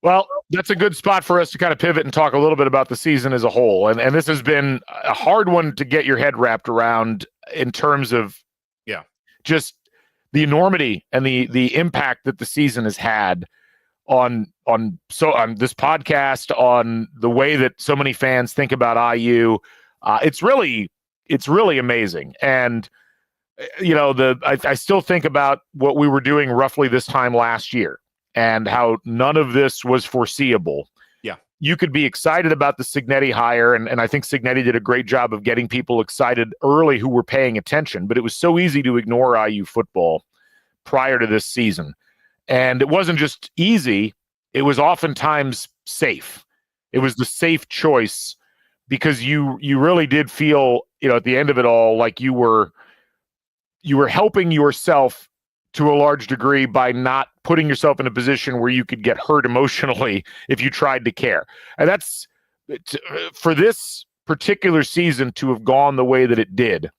Well, that's a good spot for us to kind of pivot and talk a little bit about the season as a whole. And this has been a hard one to get your head wrapped around in terms of just the enormity and the impact that the season has had on this podcast, on the way that so many fans think about IU. It's really amazing. And I still think about what we were doing roughly this time last year and how none of this was foreseeable. Yeah. You could be excited about the Cignetti hire, and I think Cignetti did a great job of getting people excited early who were paying attention, but it was so easy to ignore IU football prior to this season. And it wasn't just easy, it was oftentimes safe. It was the safe choice because you really did feel, at the end of it all, like you were helping yourself to a large degree by not putting yourself in a position where you could get hurt emotionally if you tried to care. And that's for this particular season to have gone the way that it did,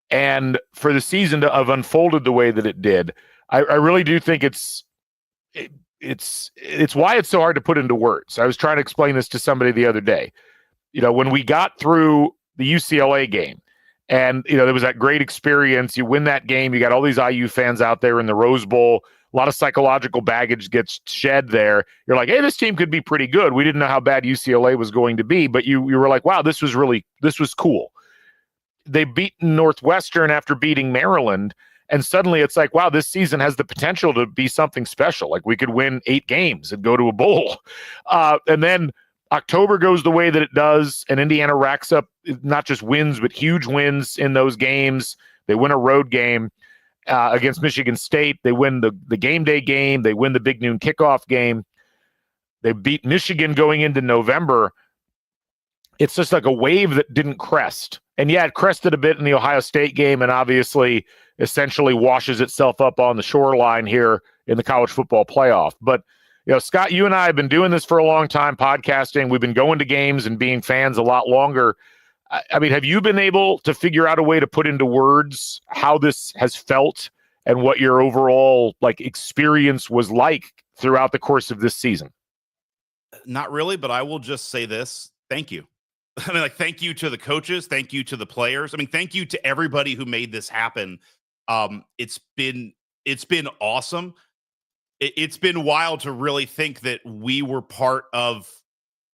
and for the season to have unfolded the way that it did. I really do think it's why it's so hard to put into words. I was trying to explain this to somebody the other day. When we got through the UCLA game, and, there was that great experience. You win that game. You got all these IU fans out there in the Rose Bowl. A lot of psychological baggage gets shed there. You're like, hey, this team could be pretty good. We didn't know how bad UCLA was going to be, but you were like, wow, this was cool. they beat Northwestern after beating Maryland. And suddenly it's like, wow, this season has the potential to be something special. Like we could win 8 games and go to a bowl. And then October goes the way that it does, and Indiana racks up not just wins, but huge wins in those games. They win a road game against Michigan State. They win the game day game. They win the big noon kickoff game. They beat Michigan going into November. It's just like a wave that didn't crest. And yeah, it crested a bit in the Ohio State game, and obviously essentially washes itself up on the shoreline here in the college football playoff. But, Scott, you and I have been doing this for a long time, podcasting. We've been going to games and being fans a lot longer. I mean, have you been able to figure out a way to put into words how this has felt and what your overall experience was like throughout the course of this season? Not really, but I will just say this. Thank you. I mean, thank you to the coaches. Thank you to the players. I mean, thank you to everybody who made this happen. It's been awesome. It's been wild to really think that we were part of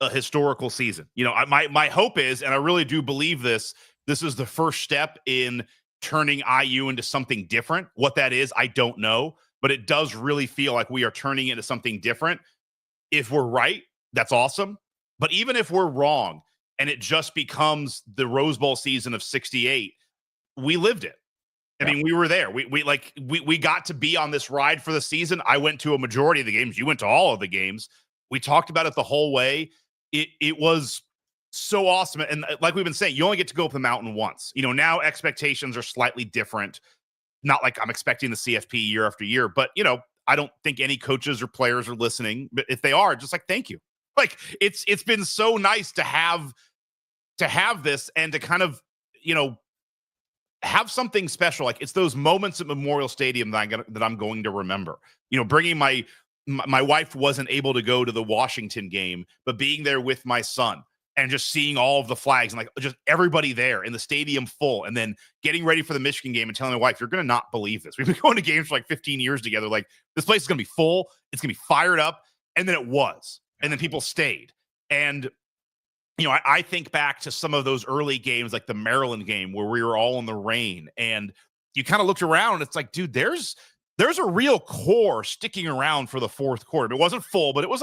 a historical season. My hope is, and I really do believe this is the first step in turning IU into something different. What that is, I don't know, but it does really feel like we are turning into something different. If we're right, that's awesome. But even if we're wrong, and it just becomes the Rose Bowl season of '68, we lived it. I mean, we were there. We got to be on this ride for the season. I went to a majority of the games. You went to all of the games. We talked about it the whole way. It was so awesome. And like we've been saying, you only get to go up the mountain once. Now expectations are slightly different. Not like I'm expecting the CFP year after year, but I don't think any coaches or players are listening. But if they are, just thank you. It's been so nice to have this and to kind of, have something special. It's those moments at Memorial Stadium that I'm going to remember. Bringing my wife wasn't able to go to the Washington game, but being there with my son and just seeing all of the flags and just everybody there in the stadium full, and then getting ready for the Michigan game and telling my wife, you're going to not believe this. We've been going to games for 15 years together. This place is going to be full. It's going to be fired up. And then it was. And then people stayed. And I think back to some of those early games, like the Maryland game where we were all in the rain, and you kind of looked around and it's like, dude, there's a real core sticking around for the fourth quarter. It wasn't full, but it was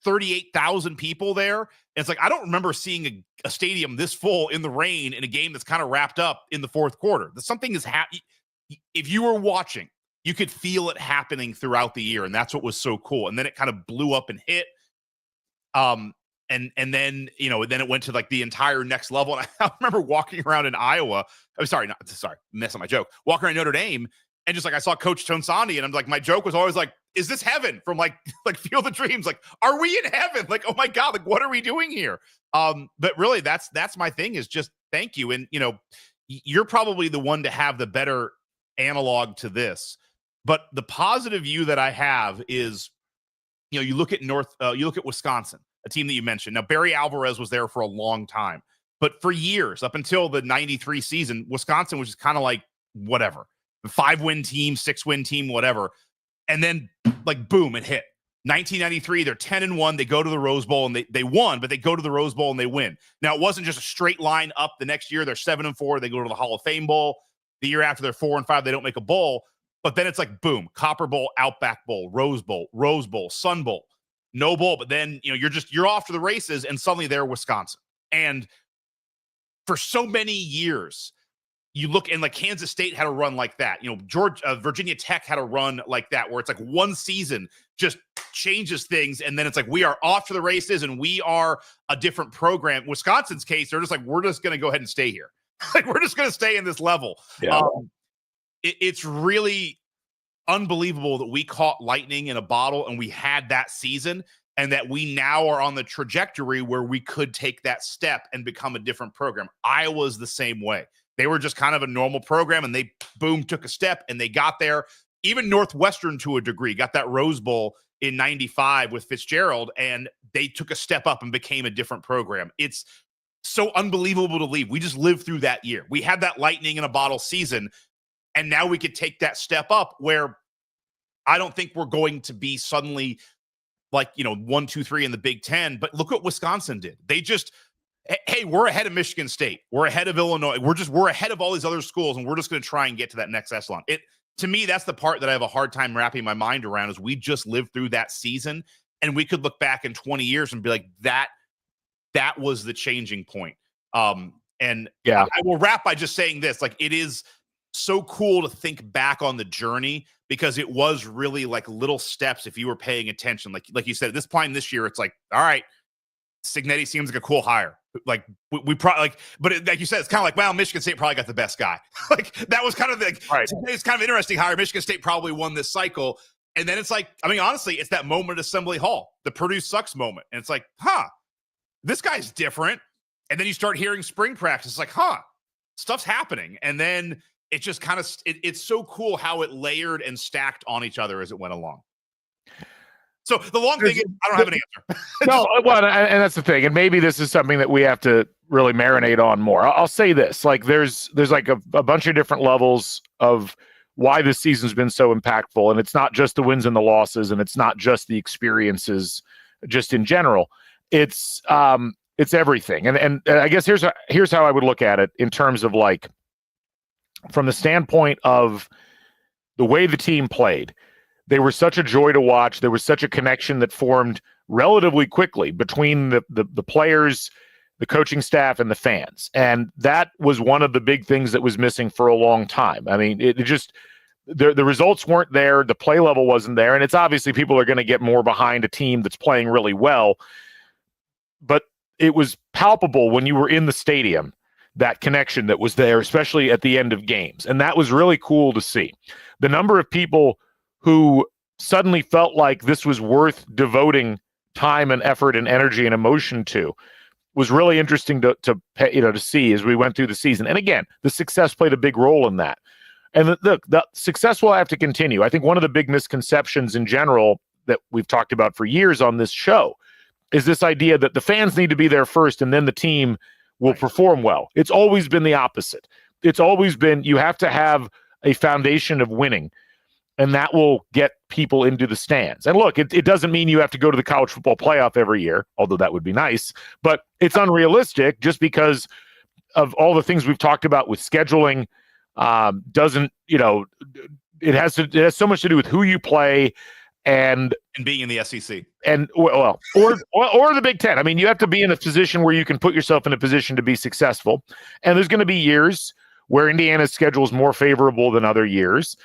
38,000 people there. And it's I don't remember seeing a stadium this full in the rain in a game that's kind of wrapped up in the fourth quarter. Something is happening. If you were watching, you could feel it happening throughout the year. And that's what was so cool. And then it kind of blew up and hit. And then, then it went to the entire next level. And I remember walking around in Iowa. I'm sorry, mess up my joke. Walking around Notre Dame, and just I saw Coach Tonsani, and I'm my joke was always is this heaven from Field of Dreams? Are we in heaven? Oh my God, what are we doing here? But really that's my thing, is just thank you. And, you're probably the one to have the better analog to this. But the positive view that I have is, you look at you look at Wisconsin, a team that you mentioned. Now, Barry Alvarez was there for a long time, but for years, up until the 93 season, Wisconsin was just kind of whatever, 5-win team, 6-win team, whatever. And then boom, it hit 1993. They're 10-1. They go to the Rose Bowl and they won, but they go to the Rose Bowl and they win. Now, it wasn't just a straight line up. The next year, they're 7-4. They go to the Hall of Fame Bowl. The year after, they're 4-5. They don't make a bowl. But then it's boom, Copper Bowl, Outback Bowl, Rose Bowl, Sun Bowl, no bowl. But then, you're off to the races, and suddenly they're Wisconsin. And for so many years, you look, and Kansas State had a run like that. Virginia Tech had a run like that, where it's one season just changes things. And then it's we are off to the races and we are a different program. Wisconsin's case, they're just we're just going to go ahead and stay here. We're just going to stay in this level. Yeah. It's really unbelievable that we caught lightning in a bottle and we had that season, and that we now are on the trajectory where we could take that step and become a different program. Iowa's the same way. They were just kind of a normal program, and they boom took a step and they got there. Even Northwestern, to a degree, got that Rose Bowl in 95 with Fitzgerald, and they took a step up and became a different program. It's so unbelievable to leave. We just lived through that year. We had that lightning in a bottle season. And now we could take that step up, where I don't think we're going to be suddenly 1, 2, 3 in the Big Ten. But look what Wisconsin did. They just hey, we're ahead of Michigan State. We're ahead of Illinois. We're ahead of all these other schools, and we're just going to try and get to that next echelon. To me, that's the part that I have a hard time wrapping my mind around is we just lived through that season, and we could look back in 20 years and be like, that was the changing point. And yeah, I will wrap by just saying this, like, it is so cool to think back on the journey because it was really like little steps if you were paying attention. Like you said, at this point this year, it's like, all right, Signetti seems like a cool hire. Like we probably like you said, it's kind of like, well, Michigan State probably got the best guy. Like that was kind of the right. It's kind of interesting hire. Michigan State probably won this cycle. And then it's like, I mean, honestly, it's that moment at Assembly Hall, the Purdue sucks moment. And it's like, this guy's different. And then you start hearing spring practice. It's like, stuff's happening. And then it just kind of, it's so cool how it layered and stacked on each other as it went along. So the long thing is, I don't have an answer. No, well, and that's the thing. And maybe this is something that we have to really marinate on more. I'll say this, like there's like a bunch of different levels of why this season's been so impactful. And it's not just the wins and the losses, and it's not just the experiences just in general. It's everything. And I guess here's how I would look at it in terms of like, from the standpoint of the way the team played. They were such a joy to watch. There was such a connection that formed relatively quickly between the players, the coaching staff, and the fans. And that was one of the big things that was missing for a long time. I mean, it just the results weren't there. The play level wasn't there. And it's obviously people are going to get more behind a team that's playing really well. But it was palpable when you were in the stadium, that connection that was there, especially at the end of games. And that was really cool to see. The number of people who suddenly felt like this was worth devoting time and effort and energy and emotion to was really interesting to see as we went through the season. And again, the success played a big role in that. And the success will have to continue. I think one of the big misconceptions in general that we've talked about for years on this show is this idea that the fans need to be there first and then the team will perform well. It's always been the opposite. It's always been you have to have a foundation of winning, and that will get people into the stands. And look, it doesn't mean you have to go to the college football playoff every year, although that would be nice, but it's unrealistic just because of all the things we've talked about with scheduling. It has so much to do with who you play and being in the SEC and or the Big Ten. I mean, you have to be in a position where you can put yourself in a position to be successful. And there's going to be years where Indiana's schedule is more favorable than other years.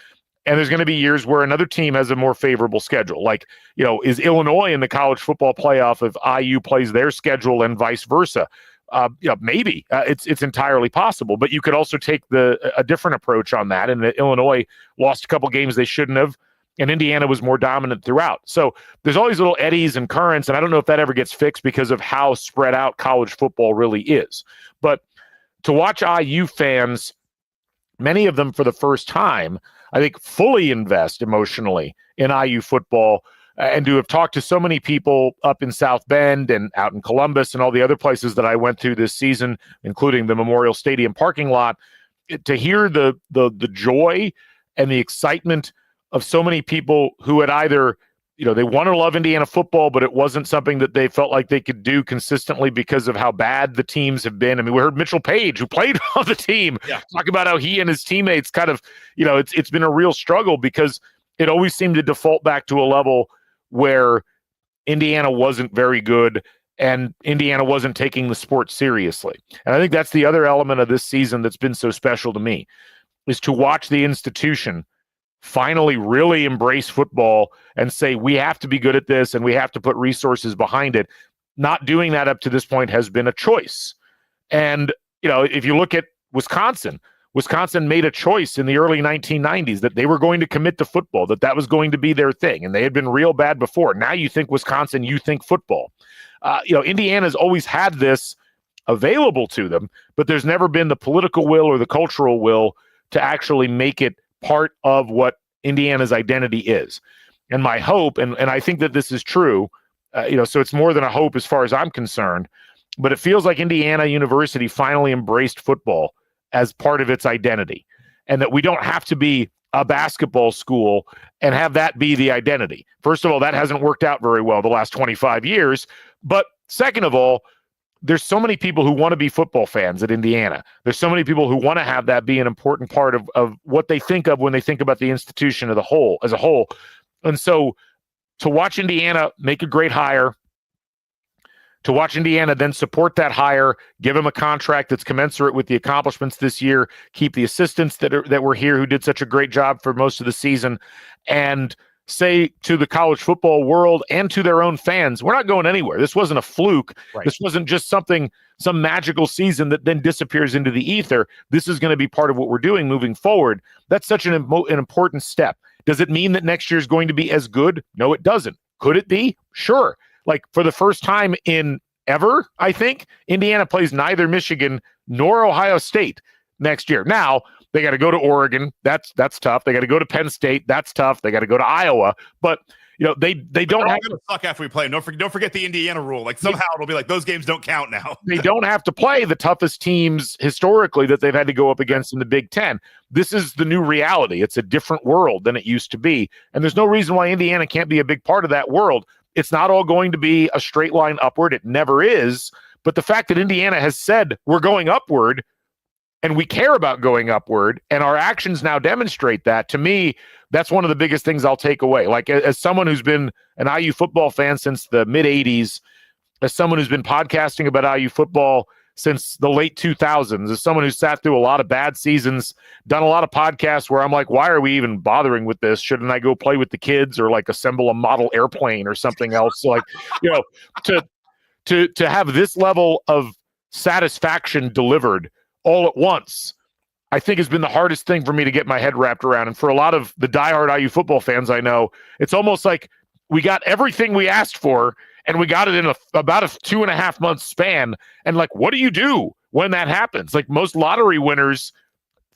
And there's going to be years where another team has a more favorable schedule. Like, is Illinois in the college football playoff if IU plays their schedule and vice versa? Maybe it's entirely possible, but you could also take a different approach on that. And Illinois lost a couple games they shouldn't have, and Indiana was more dominant throughout. So there's all these little eddies and currents, and I don't know if that ever gets fixed because of how spread out college football really is. But to watch IU fans, many of them for the first time, I think, fully invest emotionally in IU football, and to have talked to so many people up in South Bend and out in Columbus and all the other places that I went to this season, including the Memorial Stadium parking lot, to hear the joy and the excitement of so many people who had either, they want to love Indiana football, but it wasn't something that they felt like they could do consistently because of how bad the teams have been. I mean, we heard Mitchell Page, who played on the team, talk about how he and his teammates kind of, it's been a real struggle because it always seemed to default back to a level where Indiana wasn't very good and Indiana wasn't taking the sport seriously. And I think that's the other element of this season that's been so special to me, is to watch the institution finally really embrace football and say, we have to be good at this and we have to put resources behind it. Not doing that up to this point has been a choice. And, if you look at Wisconsin made a choice in the early 1990s that they were going to commit to football, that was going to be their thing. And they had been real bad before. Now you think Wisconsin, you think football. Indiana's always had this available to them, but there's never been the political will or the cultural will to actually make it part of what Indiana's identity is. And my hope, and I think that this is true, so it's more than a hope as far as I'm concerned, but it feels like Indiana University finally embraced football as part of its identity, and that we don't have to be a basketball school and have that be the identity. First of all, that hasn't worked out very well the last 25 years. But second of all, there's so many people who want to be football fans at Indiana. There's so many people who want to have that be an important part of what they think of when they think about the institution as a whole. And so to watch Indiana make a great hire, to watch Indiana then support that hire, give him a contract that's commensurate with the accomplishments this year, keep the assistants that were here who did such a great job for most of the season, and say to the college football world and to their own fans, we're not going anywhere. This wasn't a fluke. Right. This wasn't just some magical season that then disappears into the ether. This is going to be part of what we're doing moving forward. That's such an important step. Does it mean that next year is going to be as good? No, it doesn't. Could it be? Sure. Like for the first time in ever, I think, Indiana plays neither Michigan nor Ohio State next year. Now, they got to go to Oregon. That's tough. They got to go to Penn State. That's tough. They got to go to Iowa. But they don't have to suck after we play. Don't forget the Indiana rule. Like somehow it'll be like those games don't count now. They don't have to play the toughest teams historically that they've had to go up against in the Big Ten. This is the new reality. It's a different world than it used to be. And there's no reason why Indiana can't be a big part of that world. It's not all going to be a straight line upward. It never is. But the fact that Indiana has said we're going upward and we care about going upward, and our actions now demonstrate that, to me, that's one of the biggest things I'll take away. Like, as someone who's been an IU football fan since the mid-'80s, as someone who's been podcasting about IU football since the late 2000s, as someone who's sat through a lot of bad seasons, done a lot of podcasts where I'm like, why are we even bothering with this? Shouldn't I go play with the kids or like assemble a model airplane or something else? So, like, to have this level of satisfaction delivered all at once, I think has been the hardest thing for me to get my head wrapped around. And for a lot of the diehard IU football fans I know, it's almost like we got everything we asked for, and we got it in about a 2.5 month span. And like, what do you do when that happens? Like, most lottery winners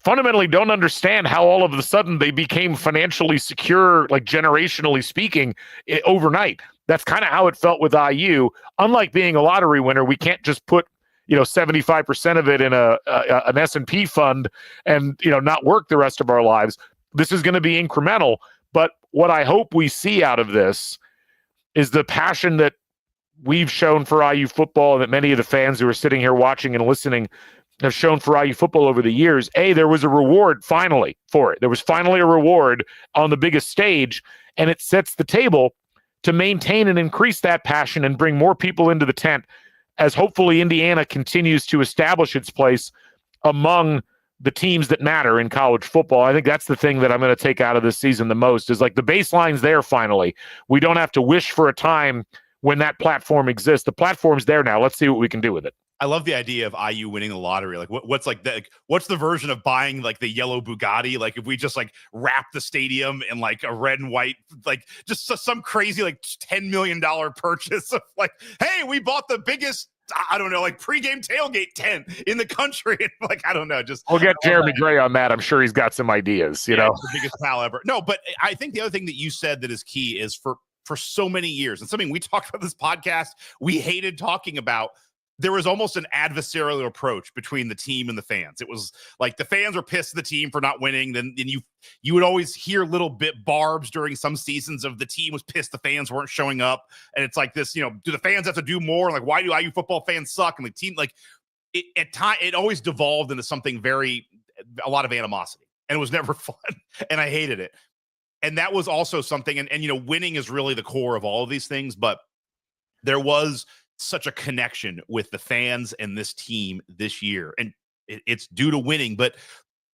fundamentally don't understand how all of a sudden they became financially secure, like generationally speaking, overnight. That's kind of how it felt with IU. Unlike being a lottery winner, we can't just put 75% of it in an S&P fund and not work the rest of our lives. This is going to be incremental. But what I hope we see out of this is the passion that we've shown for IU football, and that many of the fans who are sitting here watching and listening have shown for IU football over the years. There was a reward finally for it. There was finally a reward on the biggest stage, and it sets the table to maintain and increase that passion and bring more people into the tent as hopefully Indiana continues to establish its place among the teams that matter in college football. I think that's the thing that I'm going to take out of this season the most, is like the baseline's there finally. We don't have to wish for a time when that platform exists. The platform's there now. Let's see what we can do with it. I love the idea of IU winning the lottery. Like, what's the version of buying like the yellow Bugatti? Like, if we just like wrap the stadium in like a red and white, like just some crazy like $10 million purchase of like, hey, we bought the biggest, I don't know, like pregame tailgate tent in the country. Like, I don't know, just we'll get Jeremy Gray on that. I'm sure he's got some ideas. You know, the biggest pal ever. No, but I think the other thing that you said that is key is for so many years, and something we talked about this podcast, we hated talking about. There was almost an adversarial approach between the team and the fans. It was like the fans were pissed at the team for not winning. Then you would always hear little bit barbs during some seasons of the team was pissed the fans weren't showing up. And it's like this, do the fans have to do more? Like, why do IU football fans suck? And the team, like, it always devolved into something a lot of animosity. And it was never fun. And I hated it. And that was also something, and winning is really the core of all of these things, but there was such a connection with the fans and this team this year. And it's due to winning, but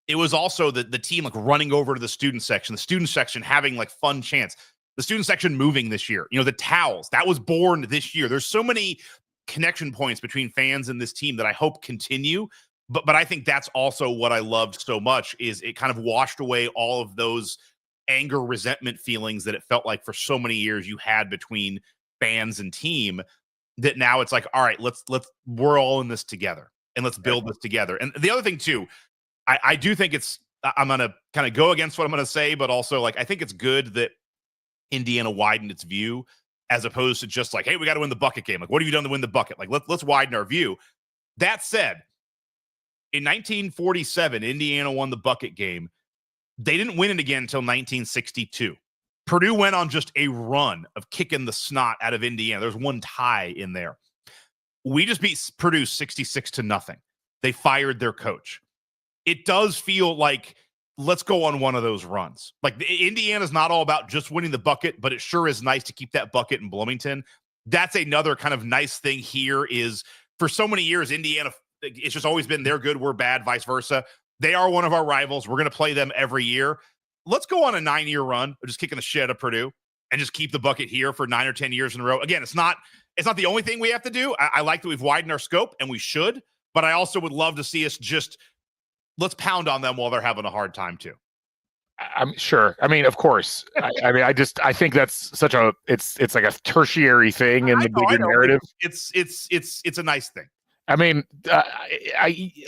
it was also the team like running over to the student section having like fun chants, the student section moving this year, the towels that was born this year. There's so many connection points between fans and this team that I hope continue. But I think that's also what I loved so much, is it kind of washed away all of those anger, resentment feelings that it felt like for so many years you had between fans and team, that now it's like, all right, we're all in this together and let's build this together. And the other thing too, I do think I'm going to kind of go against what I'm going to say, but also like, I think it's good that Indiana widened its view as opposed to just like, hey, we got to win the bucket game. Like, what have you done to win the bucket? Like, let's widen our view. That said, in 1947, Indiana won the bucket game. They didn't win it again until 1962. Purdue went on just a run of kicking the snot out of Indiana. There's one tie in there. we just beat Purdue 66-0. They fired their coach. It does feel like let's go on one of those runs. Like Indiana's not all about just winning the bucket, but it sure is nice to keep that bucket in Bloomington. That's another kind of nice thing here is for so many years, Indiana, it's just always been they're good, we're bad, vice versa. They are one of our rivals. We're going to play them every year. Let's go on a 9-year run of just kicking the shit out of Purdue and just keep the bucket here for 9 or 10 years in a row. Again, it's not the only thing we have to do. I like that we've widened our scope, and we should, but I also would love to see us just let's pound on them while they're having a hard time too. I'm sure. I mean, of course. I think that's such a it's like a tertiary thing in the bigger narrative. It's a nice thing. I mean,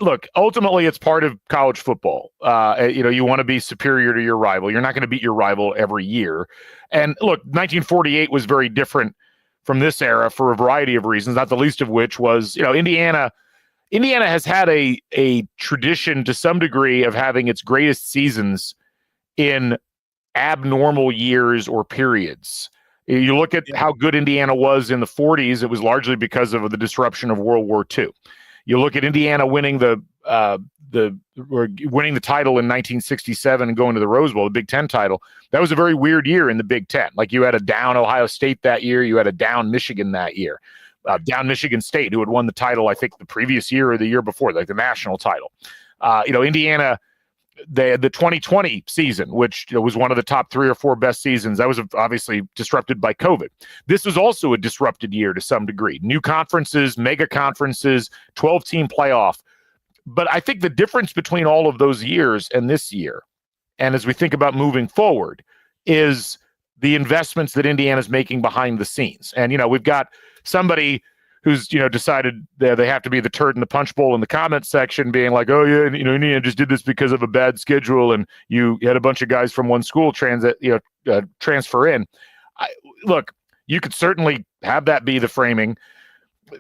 look, ultimately it's part of college football. You want to be superior to your rival. You're not going to beat your rival every year. And look, 1948 was very different from this era for a variety of reasons, not the least of which was, Indiana has had a tradition to some degree of having its greatest seasons in abnormal years or periods. You look at how good Indiana was in the 40s, it was largely because of the disruption of World War II. You look at Indiana winning the title in 1967 and going to the Rose Bowl, the Big Ten title. That was a very weird year in the Big Ten. Like you had a down Ohio State that year, you had a down Michigan that year. Down Michigan State, who had won the title, I think, the previous year or the year before, like the national title. Indiana, the 2020 season, which was one of the top 3 or 4 best seasons, that was obviously disrupted by COVID. This was also a disrupted year to some degree. New conferences, mega conferences, 12-team playoff. But I think the difference between all of those years and this year, and as we think about moving forward, is the investments that Indiana's making behind the scenes. And, we've got somebody who's, decided that they have to be the turd in the punch bowl in the comments section being like, oh, yeah, Indiana just did this because of a bad schedule and you had a bunch of guys from one school transfer in. Look, you could certainly have that be the framing.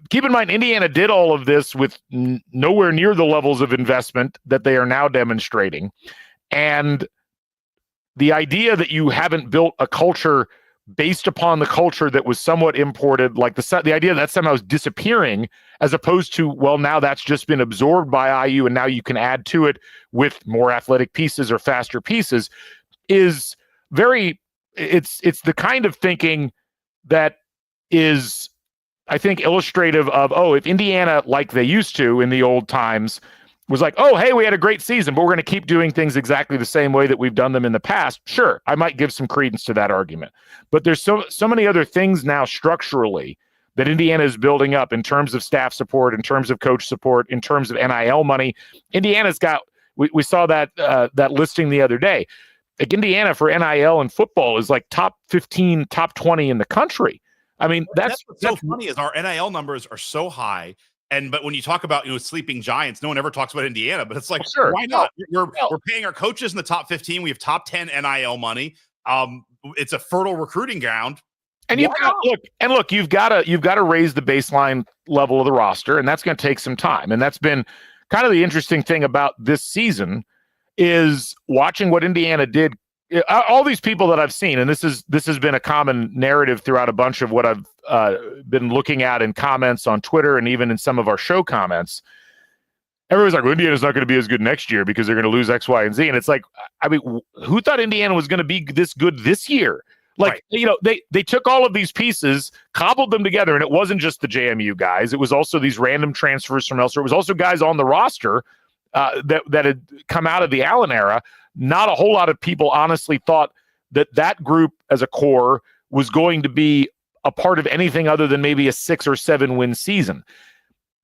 Keep in mind, Indiana did all of this with nowhere near the levels of investment that they are now demonstrating. And the idea that you haven't built a culture based upon the culture that was somewhat imported, like the idea that somehow is disappearing, as opposed to, well, now that's just been absorbed by IU and now you can add to it with more athletic pieces or faster pieces, is it's the kind of thinking that is, I think, illustrative of, if Indiana, like they used to in the old times, was like, oh, hey, we had a great season, but we're going to keep doing things exactly the same way that we've done them in the past. Sure, I might give some credence to that argument. But there's so many other things now structurally that Indiana is building up in terms of staff support, in terms of coach support, in terms of NIL money. Indiana's got, we saw that listing the other day. Like Indiana for NIL and football is like top 15, top 20 in the country. I mean, that's what's so funny is our NIL numbers are so high. But when you talk about sleeping giants, no one ever talks about Indiana. But it's like, sure, why not? We're paying our coaches in the top 15. We have top 10 NIL money. It's a fertile recruiting ground. And you've got to raise the baseline level of the roster, and that's going to take some time. And that's been kind of the interesting thing about this season is watching what Indiana did. All these people that I've seen, and this has been a common narrative throughout a bunch of what I've been looking at in comments on Twitter and even in some of our show comments. Everyone's like, well, Indiana's not going to be as good next year because they're going to lose X, Y, and Z. And it's like, I mean, who thought Indiana was going to be this good this year? Like, right. They took all of these pieces, cobbled them together, and it wasn't just the JMU guys. It was also these random transfers from elsewhere. It was also guys on the roster that had come out of the Allen era. Not a whole lot of people honestly thought that group as a core was going to be a part of anything other than maybe a 6 or 7 win season.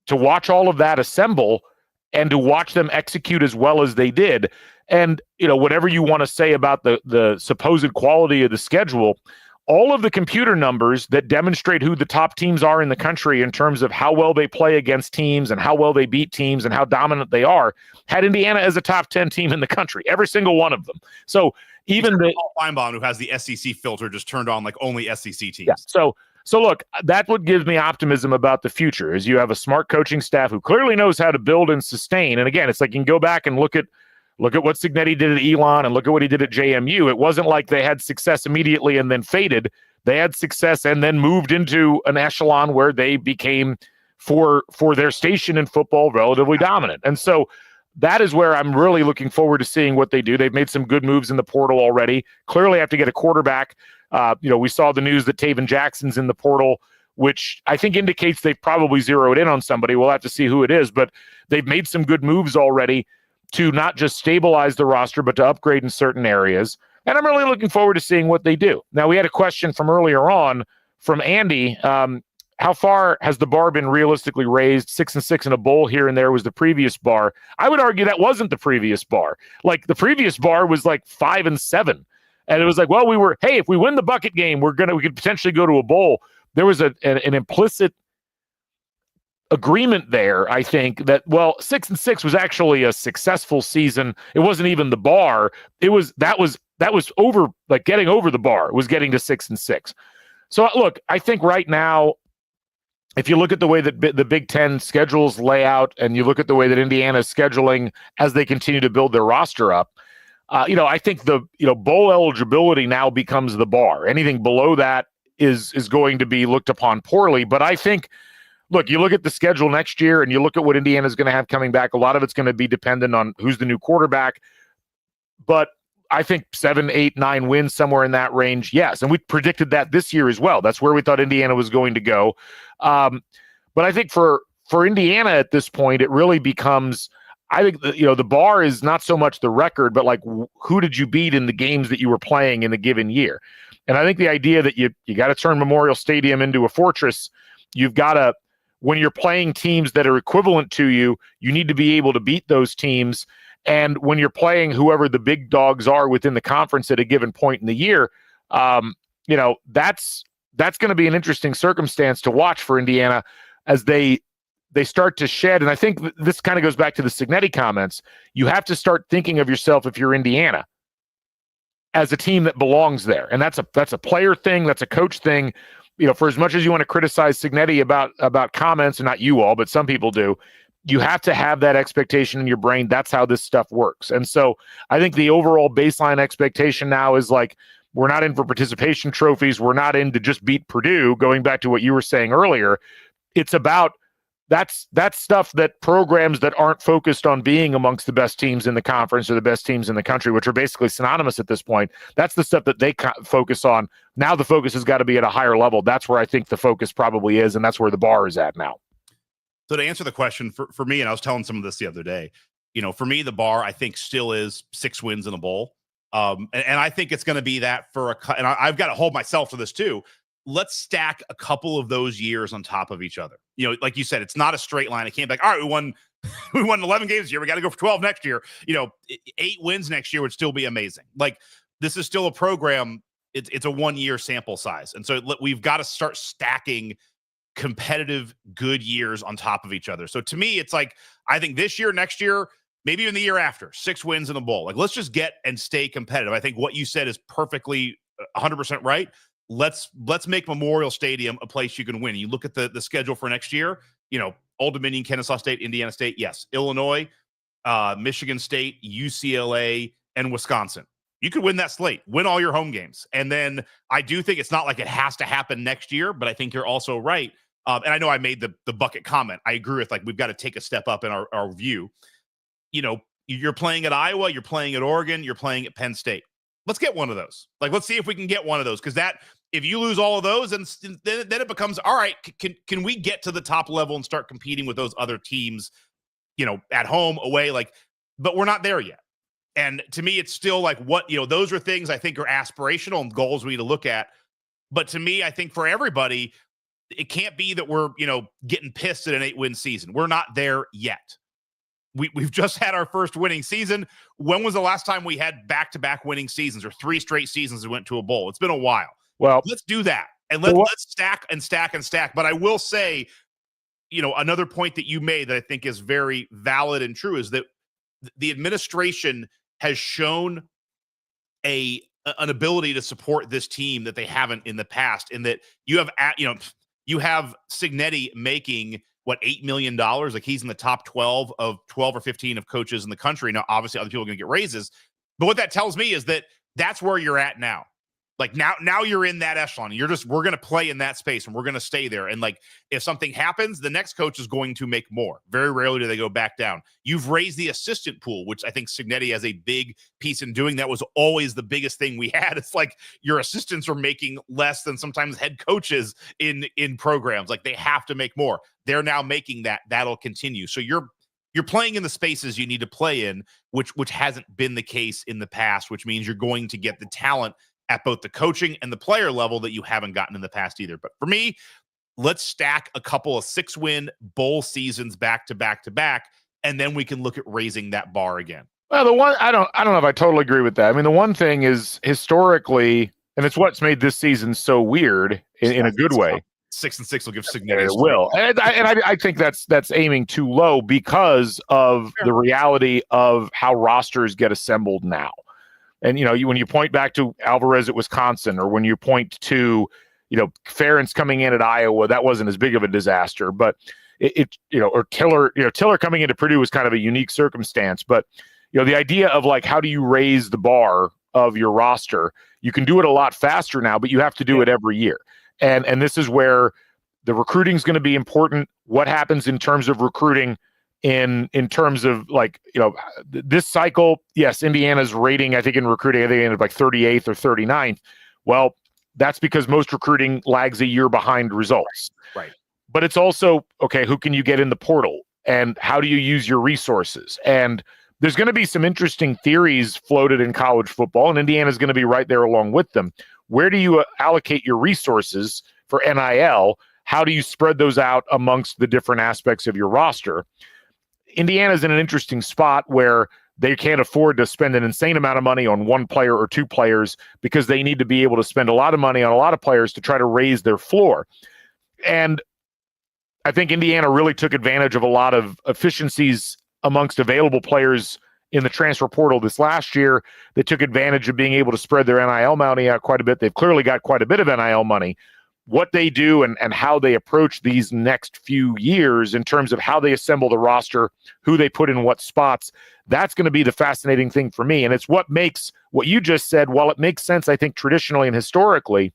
To watch all of that assemble and to watch them execute as well as they did. And, whatever you want to say about the supposed quality of the schedule, all of the computer numbers that demonstrate who the top teams are in the country in terms of how well they play against teams and how well they beat teams and how dominant they are, had Indiana as a top 10 team in the country, every single one of them. So even Paul Feinbaum, who has the SEC filter just turned on like only SEC teams. Yeah. So look, that's what gives me optimism about the future is you have a smart coaching staff who clearly knows how to build and sustain. And again, it's like you can go back and look at what Cignetti did at Elon and look at what he did at JMU. It wasn't like they had success immediately and then faded. They had success and then moved into an echelon where they became for their station in football relatively dominant. And so that is where I'm really looking forward to seeing what they do. They've made some good moves in the portal already. Clearly have to get a quarterback. We saw the news that Taven Jackson's in the portal, which I think indicates they've probably zeroed in on somebody. We'll have to see who it is, but they've made some good moves already to not just stabilize the roster, but to upgrade in certain areas. And I'm really looking forward to seeing what they do. Now, we had a question from earlier on from Andy. How far has the bar been realistically raised? 6-6 in a bowl here and there was the previous bar. I would argue that wasn't the previous bar. Like, the previous bar was like 5-7. And it was like, well, hey, if we win the bucket game, we could potentially go to a bowl. There was an implicit agreement there, I think, that 6-6 was actually a successful season. It wasn't even the bar. That was over, like getting over the bar was getting to 6-6. So look, I think right now, if you look at the way that the Big Ten schedules lay out, and you look at the way that Indiana is scheduling as they continue to build their roster up, I think the bowl eligibility now becomes the bar. Anything below that is going to be looked upon poorly. But I think, look, you look at the schedule next year, and you look at what Indiana is going to have coming back. A lot of it's going to be dependent on who's the new quarterback. But I think 7, 8, 9 wins, somewhere in that range. Yes. And we predicted that this year as well. That's where we thought Indiana was going to go. But I think for Indiana at this point, it really becomes, I think, the bar is not so much the record, but like, who did you beat in the games that you were playing in a given year? And I think the idea that you got to turn Memorial Stadium into a fortress, you've got to, when you're playing teams that are equivalent to you, you need to be able to beat those teams. And when you're playing whoever the big dogs are within the conference at a given point in the year, that's going to be an interesting circumstance to watch for Indiana as they start to shed. And I think this kind of goes back to the Cignetti comments. You have to start thinking of yourself, if you're Indiana, as a team that belongs there. And that's a player thing. That's a coach thing. For as much as you want to criticize Cignetti about comments, and not you all, but some people do, you have to have that expectation in your brain. That's how this stuff works. And so I think the overall baseline expectation now is like, we're not in for participation trophies. We're not in to just beat Purdue, going back to what you were saying earlier. It's about that's stuff that programs that aren't focused on being amongst the best teams in the conference or the best teams in the country, which are basically synonymous at this point, that's the stuff that they focus on. Now the focus has got to be at a higher level. That's where I think the focus probably is, and that's where the bar is at now. So to answer the question for me, and I was telling some of this the other day, for me, the bar, I think, still is 6 wins in a bowl. And I think it's going to be that and I've got to hold myself to this too. Let's stack a couple of those years on top of each other. Like you said, it's not a straight line. It can't be like, all right, we won 11 games this year. We got to go for 12 next year. 8 wins next year would still be amazing. Like, this is still a program. It's a 1-year sample size. And so we've got to start stacking competitive good years on top of each other. So to me, it's like, I think this year, next year, maybe even the year after, 6 wins in a bowl. Like, let's just get and stay competitive. I think what you said is perfectly 100% right. Let's make Memorial Stadium a place you can win. You look at the schedule for next year, Old Dominion, Kennesaw State, Indiana State, yes, Illinois, Michigan State, UCLA, and Wisconsin. You could win that slate, win all your home games. And then I do think it's not like it has to happen next year, but I think you're also right. And I know I made the bucket comment. I agree with, like, we've got to take a step up in our view. You're playing at Iowa, you're playing at Oregon, you're playing at Penn State. Let's get one of those. Like, let's see if we can get one of those. Because if you lose all of those, and then it becomes, all right, can we get to the top level and start competing with those other teams, at home, away, but we're not there yet. And to me, it's still like, those are things I think are aspirational and goals we need to look at. But to me, I think for everybody, it can't be that we're, getting pissed at an 8-win season. We're not there yet. We've just had our first winning season. When was the last time we had back-to-back winning seasons, or 3 straight seasons we went to a bowl? It's been a while. Well, let's do that. And let's stack and stack and stack. But I will say, another point that you made that I think is very valid and true is that the administration has shown an ability to support this team that they haven't in the past, in that you have Cignetti making $8 million. Like, he's in the top 12 or 15 of coaches in the country. Now, obviously other people are going to get raises, but what that tells me is that that's where you're at now. Like now you're in that echelon. We're going to play in that space and we're going to stay there. And like, if something happens, the next coach is going to make more. Very rarely do they go back down. You've raised the assistant pool, which I think Signetti has a big piece in doing. That was always the biggest thing we had. It's like your assistants are making less than sometimes head coaches in programs. Like, they have to make more. They're now making that. That'll continue. So you're playing in the spaces you need to play in, which hasn't been the case in the past, which means you're going to get the talent at both the coaching and the player level that you haven't gotten in the past either. But for me, let's stack a couple of 6-win bowl seasons back to back to back, and then we can look at raising that bar again. Well, the one I don't know if I totally agree with that. I mean, the one thing is historically, and it's what's made this season so weird in a good way. 6-6 will give Signetti. It will, and I think that's aiming too low because of the reality of how rosters get assembled now. And, when you point back to Alvarez at Wisconsin, or when you point to, Ferentz coming in at Iowa, that wasn't as big of a disaster. But or Tiller coming into Purdue was kind of a unique circumstance. But, the idea of like, how do you raise the bar of your roster? You can do it a lot faster now, but you have to do it every year. And this is where the recruiting is going to be important. What happens in terms of recruiting? In terms of like, this cycle, yes, Indiana's rating, I think in recruiting, I think ended up like 38th or 39th. Well, that's because most recruiting lags a year behind results. Right. But it's also, okay, who can you get in the portal and how do you use your resources? And there's going to be some interesting theories floated in college football, and Indiana's going to be right there along with them. Where do you allocate your resources for NIL? How do you spread those out amongst the different aspects of your roster? Indiana's in an interesting spot where they can't afford to spend an insane amount of money on one player or two players because they need to be able to spend a lot of money on a lot of players to try to raise their floor. And I think Indiana really took advantage of a lot of efficiencies amongst available players in the transfer portal this last year. They took advantage of being able to spread their NIL money out quite a bit. They've clearly got quite a bit of NIL money. What they do and how they approach these next few years in terms of how they assemble the roster, who they put in what spots, that's going to be the fascinating thing for me. And it's what makes what you just said, while it makes sense, I think, traditionally and historically,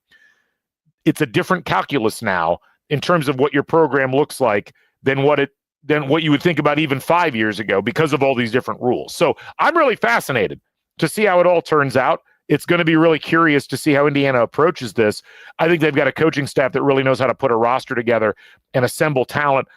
it's a different calculus now in terms of what your program looks like than what you would think about even 5 years ago because of all these different rules. So I'm really fascinated to see how it all turns out. It's going to be really curious to see how Indiana approaches this. I think they've got a coaching staff that really knows how to put a roster together and assemble talent.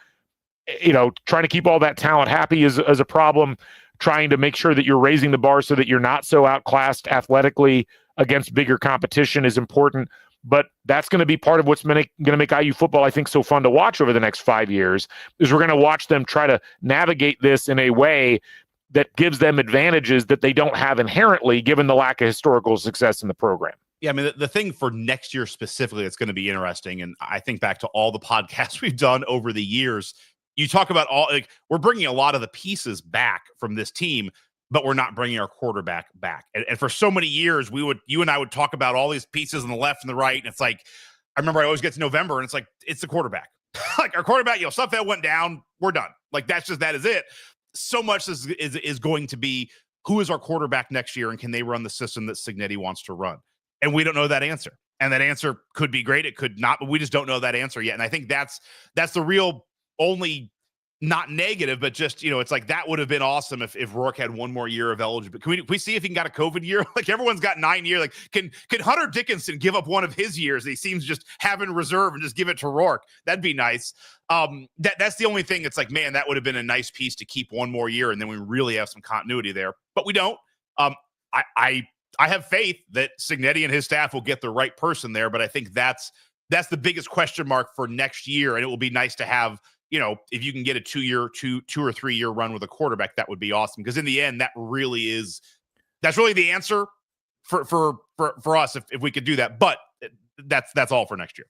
Trying to keep all that talent happy is a problem. Trying to make sure that you're raising the bar so that you're not so outclassed athletically against bigger competition is important. But that's going to be part of what's going to make IU football, I think, so fun to watch over the next 5 years, is we're going to watch them try to navigate this in a way that gives them advantages that they don't have inherently, given the lack of historical success in the program. Yeah, I mean, the thing for next year specifically that's going to be interesting, and I think back to all the podcasts we've done over the years, you talk about we're bringing a lot of the pieces back from this team, but we're not bringing our quarterback back. And for so many years, you and I would talk about all these pieces on the left and the right, and it's like, I remember I always get to November, and it's like, it's the quarterback. Like, our quarterback, Sudfeld went down, we're done. Like, that is it. So much is going to be, who is our quarterback next year, and can they run the system that Signetti wants to run? And we don't know that answer. And that answer could be great, it could not, but we just don't know that answer yet. And I think that's the real only, not negative, but just, it's like, that would have been awesome if Rourke had one more year of eligibility. Can we see if he can got a COVID year? Like, everyone's got 9 years. Like, can Hunter Dickinson give up one of his years that he seems just have in reserve and just give it to Rourke? That'd be nice. That's the only thing. It's like, man, that would have been a nice piece to keep one more year, and then we really have some continuity there. But we don't. I have faith that Signetti and his staff will get the right person there, but I think that's the biggest question mark for next year, and it will be nice to have, if you can get a 2 or 3 year run with a quarterback, that would be awesome. Because in the end, that's really the answer for us if we could do that. But that's all for next year.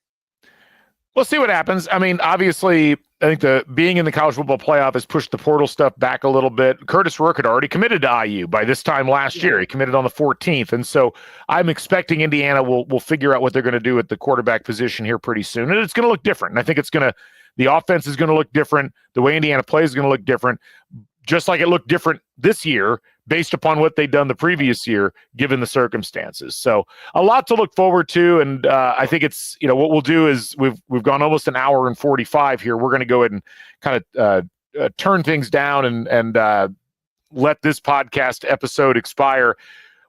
We'll see what happens. I mean, obviously, I think being in the college football playoff has pushed the portal stuff back a little bit. Curtis Rourke had already committed to IU by this time last year. He committed on the 14th. And so I'm expecting Indiana will figure out what they're going to do at the quarterback position here pretty soon. And it's going to look different. And I think the offense is going to look different. The way Indiana plays is going to look different, just like it looked different this year based upon what they'd done the previous year, given the circumstances. So a lot to look forward to. And I think it's, what we'll do is we've gone almost an hour and 45 here. We're going to go ahead and kind of turn things down and let this podcast episode expire.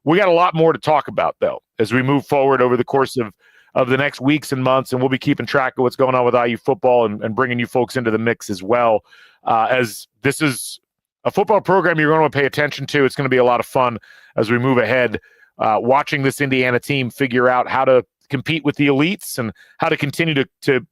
We got a lot more to talk about, though, as we move forward over the course of the next weeks and months, and we'll be keeping track of what's going on with IU football and bringing you folks into the mix as well, as this is a football program you're going to want to pay attention to. It's going to be a lot of fun as we move ahead, watching this Indiana team figure out how to compete with the elites and how to continue to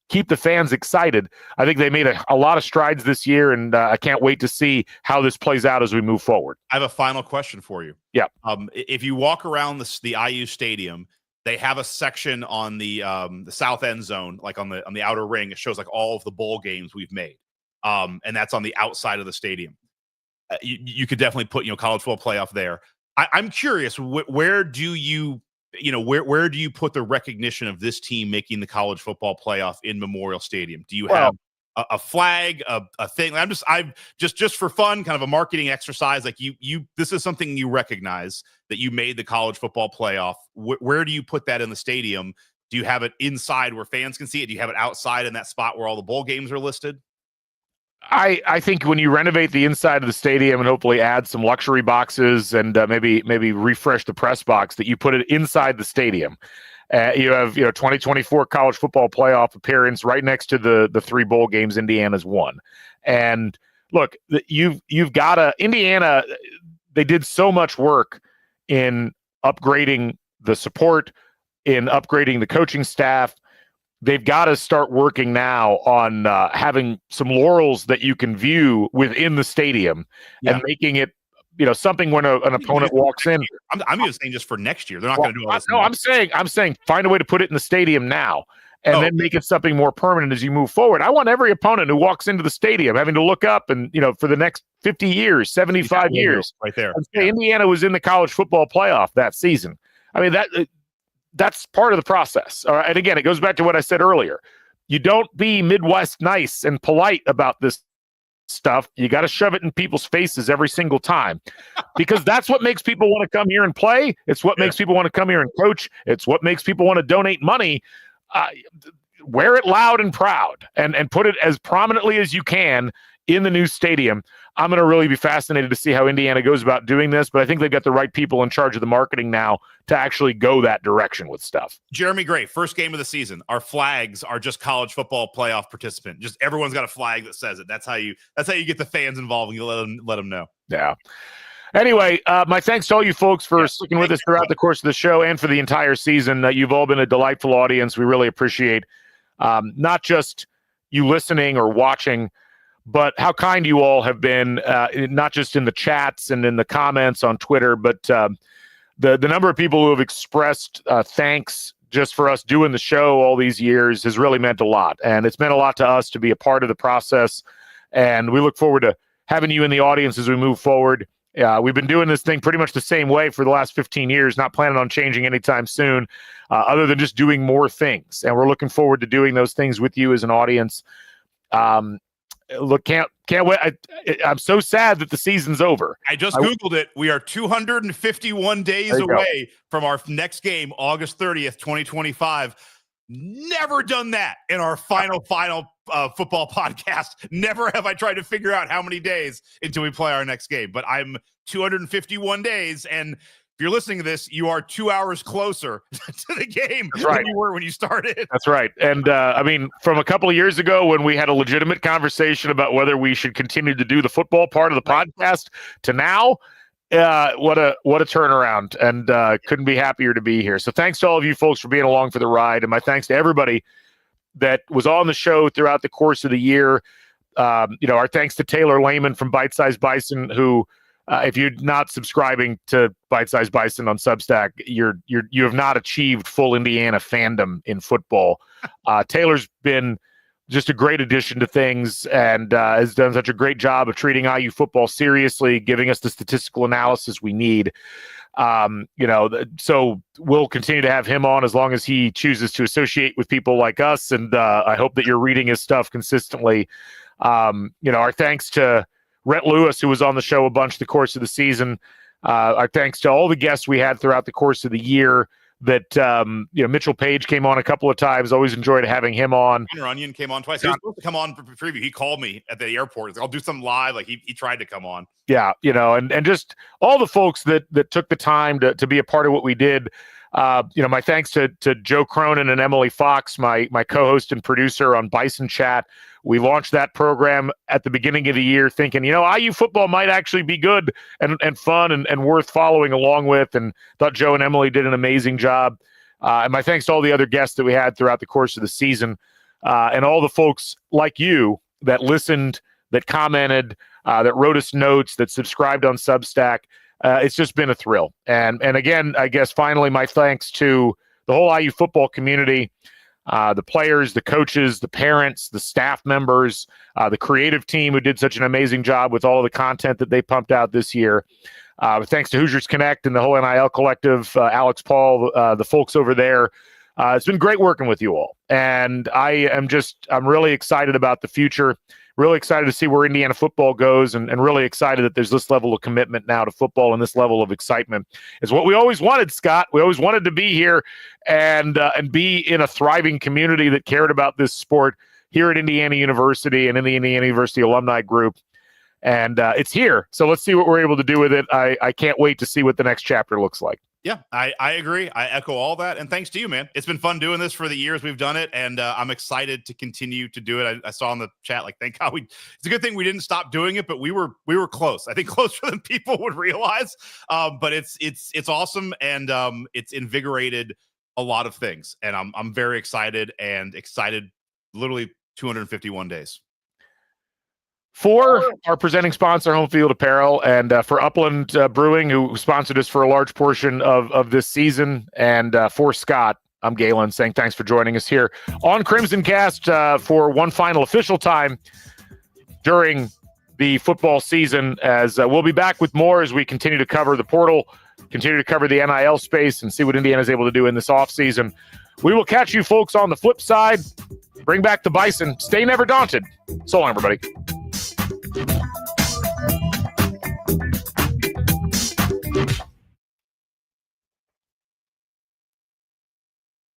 keep the fans excited. I think they made a lot of strides this year, and I can't wait to see how this plays out as we move forward. I have a final question for you. Yeah. If you walk around the IU stadium, they have a section on the south end zone, like on the outer ring. It shows like all of the bowl games we've made, and that's on the outside of the stadium. You could definitely put college football playoff there. I'm curious, where do you where do you put the recognition of this team making the college football playoff in Memorial Stadium? Do you have a flag, a thing? I'm just for fun, kind of a marketing exercise. Like this is something you recognize that you made the college football playoff. Where do you put that in the stadium? Do you have it inside where fans can see it? Do you have it outside in that spot where all the bowl games are listed? I think when you renovate the inside of the stadium and hopefully add some luxury boxes and maybe refresh the press box, that you put it inside the stadium. You have 2024 college football playoff appearance right next to the three bowl games Indiana's won. And look, you've got to Indiana. They did so much work in upgrading the support, in upgrading the coaching staff. They've got to start working now on having some laurels that you can view within the stadium and making it, something when an opponent walks in. I'm even saying just for next year. They're not going to do all this. No, I'm saying find a way to put it in the stadium now and then make it something more permanent as you move forward. I want every opponent who walks into the stadium having to look up and, for the next 50 years, 75 years, right there. And say Indiana was in the college football playoff that season. I mean, that's part of the process. All right. And again, it goes back to what I said earlier. You don't be Midwest nice and polite about this stuff. You got to shove it in people's faces every single time, because that's what makes people want to come here and play. It's what makes people want to come here and coach. It's what makes people want to donate money. Wear it loud and proud and put it as prominently as you can in the new stadium. I'm going to really be fascinated to see how Indiana goes about doing this, but I think they've got the right people in charge of the marketing now to actually go that direction with stuff. Jeremy Gray, first game of the season. Our flags are just college football playoff participant. Just everyone's got a flag that says it. That's how you get the fans involved and you let them know. Yeah. Anyway, my thanks to all you folks for sticking with us throughout the course of the show and for the entire season. You've all been a delightful audience. We really appreciate not just you listening or watching, but how kind you all have been, not just in the chats and in the comments on Twitter, but the number of people who have expressed thanks just for us doing the show all these years has really meant a lot. And it's meant a lot to us to be a part of the process. And we look forward to having you in the audience as we move forward. We've been doing this thing pretty much the same way for the last 15 years, not planning on changing anytime soon, other than just doing more things. And we're looking forward to doing those things with you as an audience. Look, can't wait. I'm so sad that the season's over. I just Googled it. We are 251 days away from our next game, August 30th, 2025. Never done that in our final football podcast. Never have I tried to figure out how many days until we play our next game. But I'm 251 days, and if you're listening to this, you are 2 hours closer to the game than you were when you started. That's right. And I mean, from a couple of years ago when we had a legitimate conversation about whether we should continue to do the football part of the podcast to now, what a turnaround. And couldn't be happier to be here. So thanks to all of you folks for being along for the ride. And my thanks to everybody that was on the show throughout the course of the year. Our thanks to Taylor Lehman from Bite Size Bison, who, if you're not subscribing to Bite Size Bison on Substack, you have not achieved full Indiana fandom in football. Taylor's been just a great addition to things and has done such a great job of treating IU football seriously, giving us the statistical analysis we need. So we'll continue to have him on as long as he chooses to associate with people like us. And I hope that you're reading his stuff consistently. Our thanks to Rhett Lewis, who was on the show a bunch the course of the season. Our thanks to all the guests we had throughout the course of the year. That Mitchell Page came on a couple of times. Always enjoyed having him on. Connor Onion came on twice. He was supposed to come on for preview. He called me at the airport. He's like, I'll do something live. Like he tried to come on. Yeah, and just all the folks that took the time to be a part of what we did. My thanks to Joe Cronin and Emily Fox, my co-host and producer on Bison Chat. We launched that program at the beginning of the year thinking, IU football might actually be good and fun and worth following along with, and thought Joe and Emily did an amazing job. And my thanks to all the other guests that we had throughout the course of the season, and all the folks like you that listened, that commented, that wrote us notes, that subscribed on Substack. It's just been a thrill. And again, I guess finally my thanks to the whole IU football community, the players, the coaches, the parents, the staff members, the creative team who did such an amazing job with all of the content that they pumped out this year. Thanks to Hoosiers Connect and the whole NIL collective, Alex Paul, the folks over there. It's been great working with you all. And I'm really excited about the future. Really excited to see where Indiana football goes, and really excited that there's this level of commitment now to football and this level of excitement. It's what we always wanted, Scott. We always wanted to be here and be in a thriving community that cared about this sport here at Indiana University and in the Indiana University Alumni Group. And it's here. So let's see what we're able to do with it. I can't wait to see what the next chapter looks like. Yeah, I agree. I echo all that. And thanks to you, man. It's been fun doing this for the years we've done it. And I'm excited to continue to do it. I saw in the chat, like, thank God it's a good thing we didn't stop doing it, but we were close. I think closer than people would realize. But it's awesome. And it's invigorated a lot of things. And I'm very excited literally 251 days. For our presenting sponsor, Home Field Apparel, and for Upland Brewing, who sponsored us for a large portion of this season, and for Scott, I'm Galen, saying thanks for joining us here on Crimson Cast for one final official time during the football season, as we'll be back with more as we continue to cover the portal, continue to cover the NIL space, and see what Indiana is able to do in this offseason. We will catch you folks on the flip side. Bring back the Bison. Stay never daunted. So long, everybody.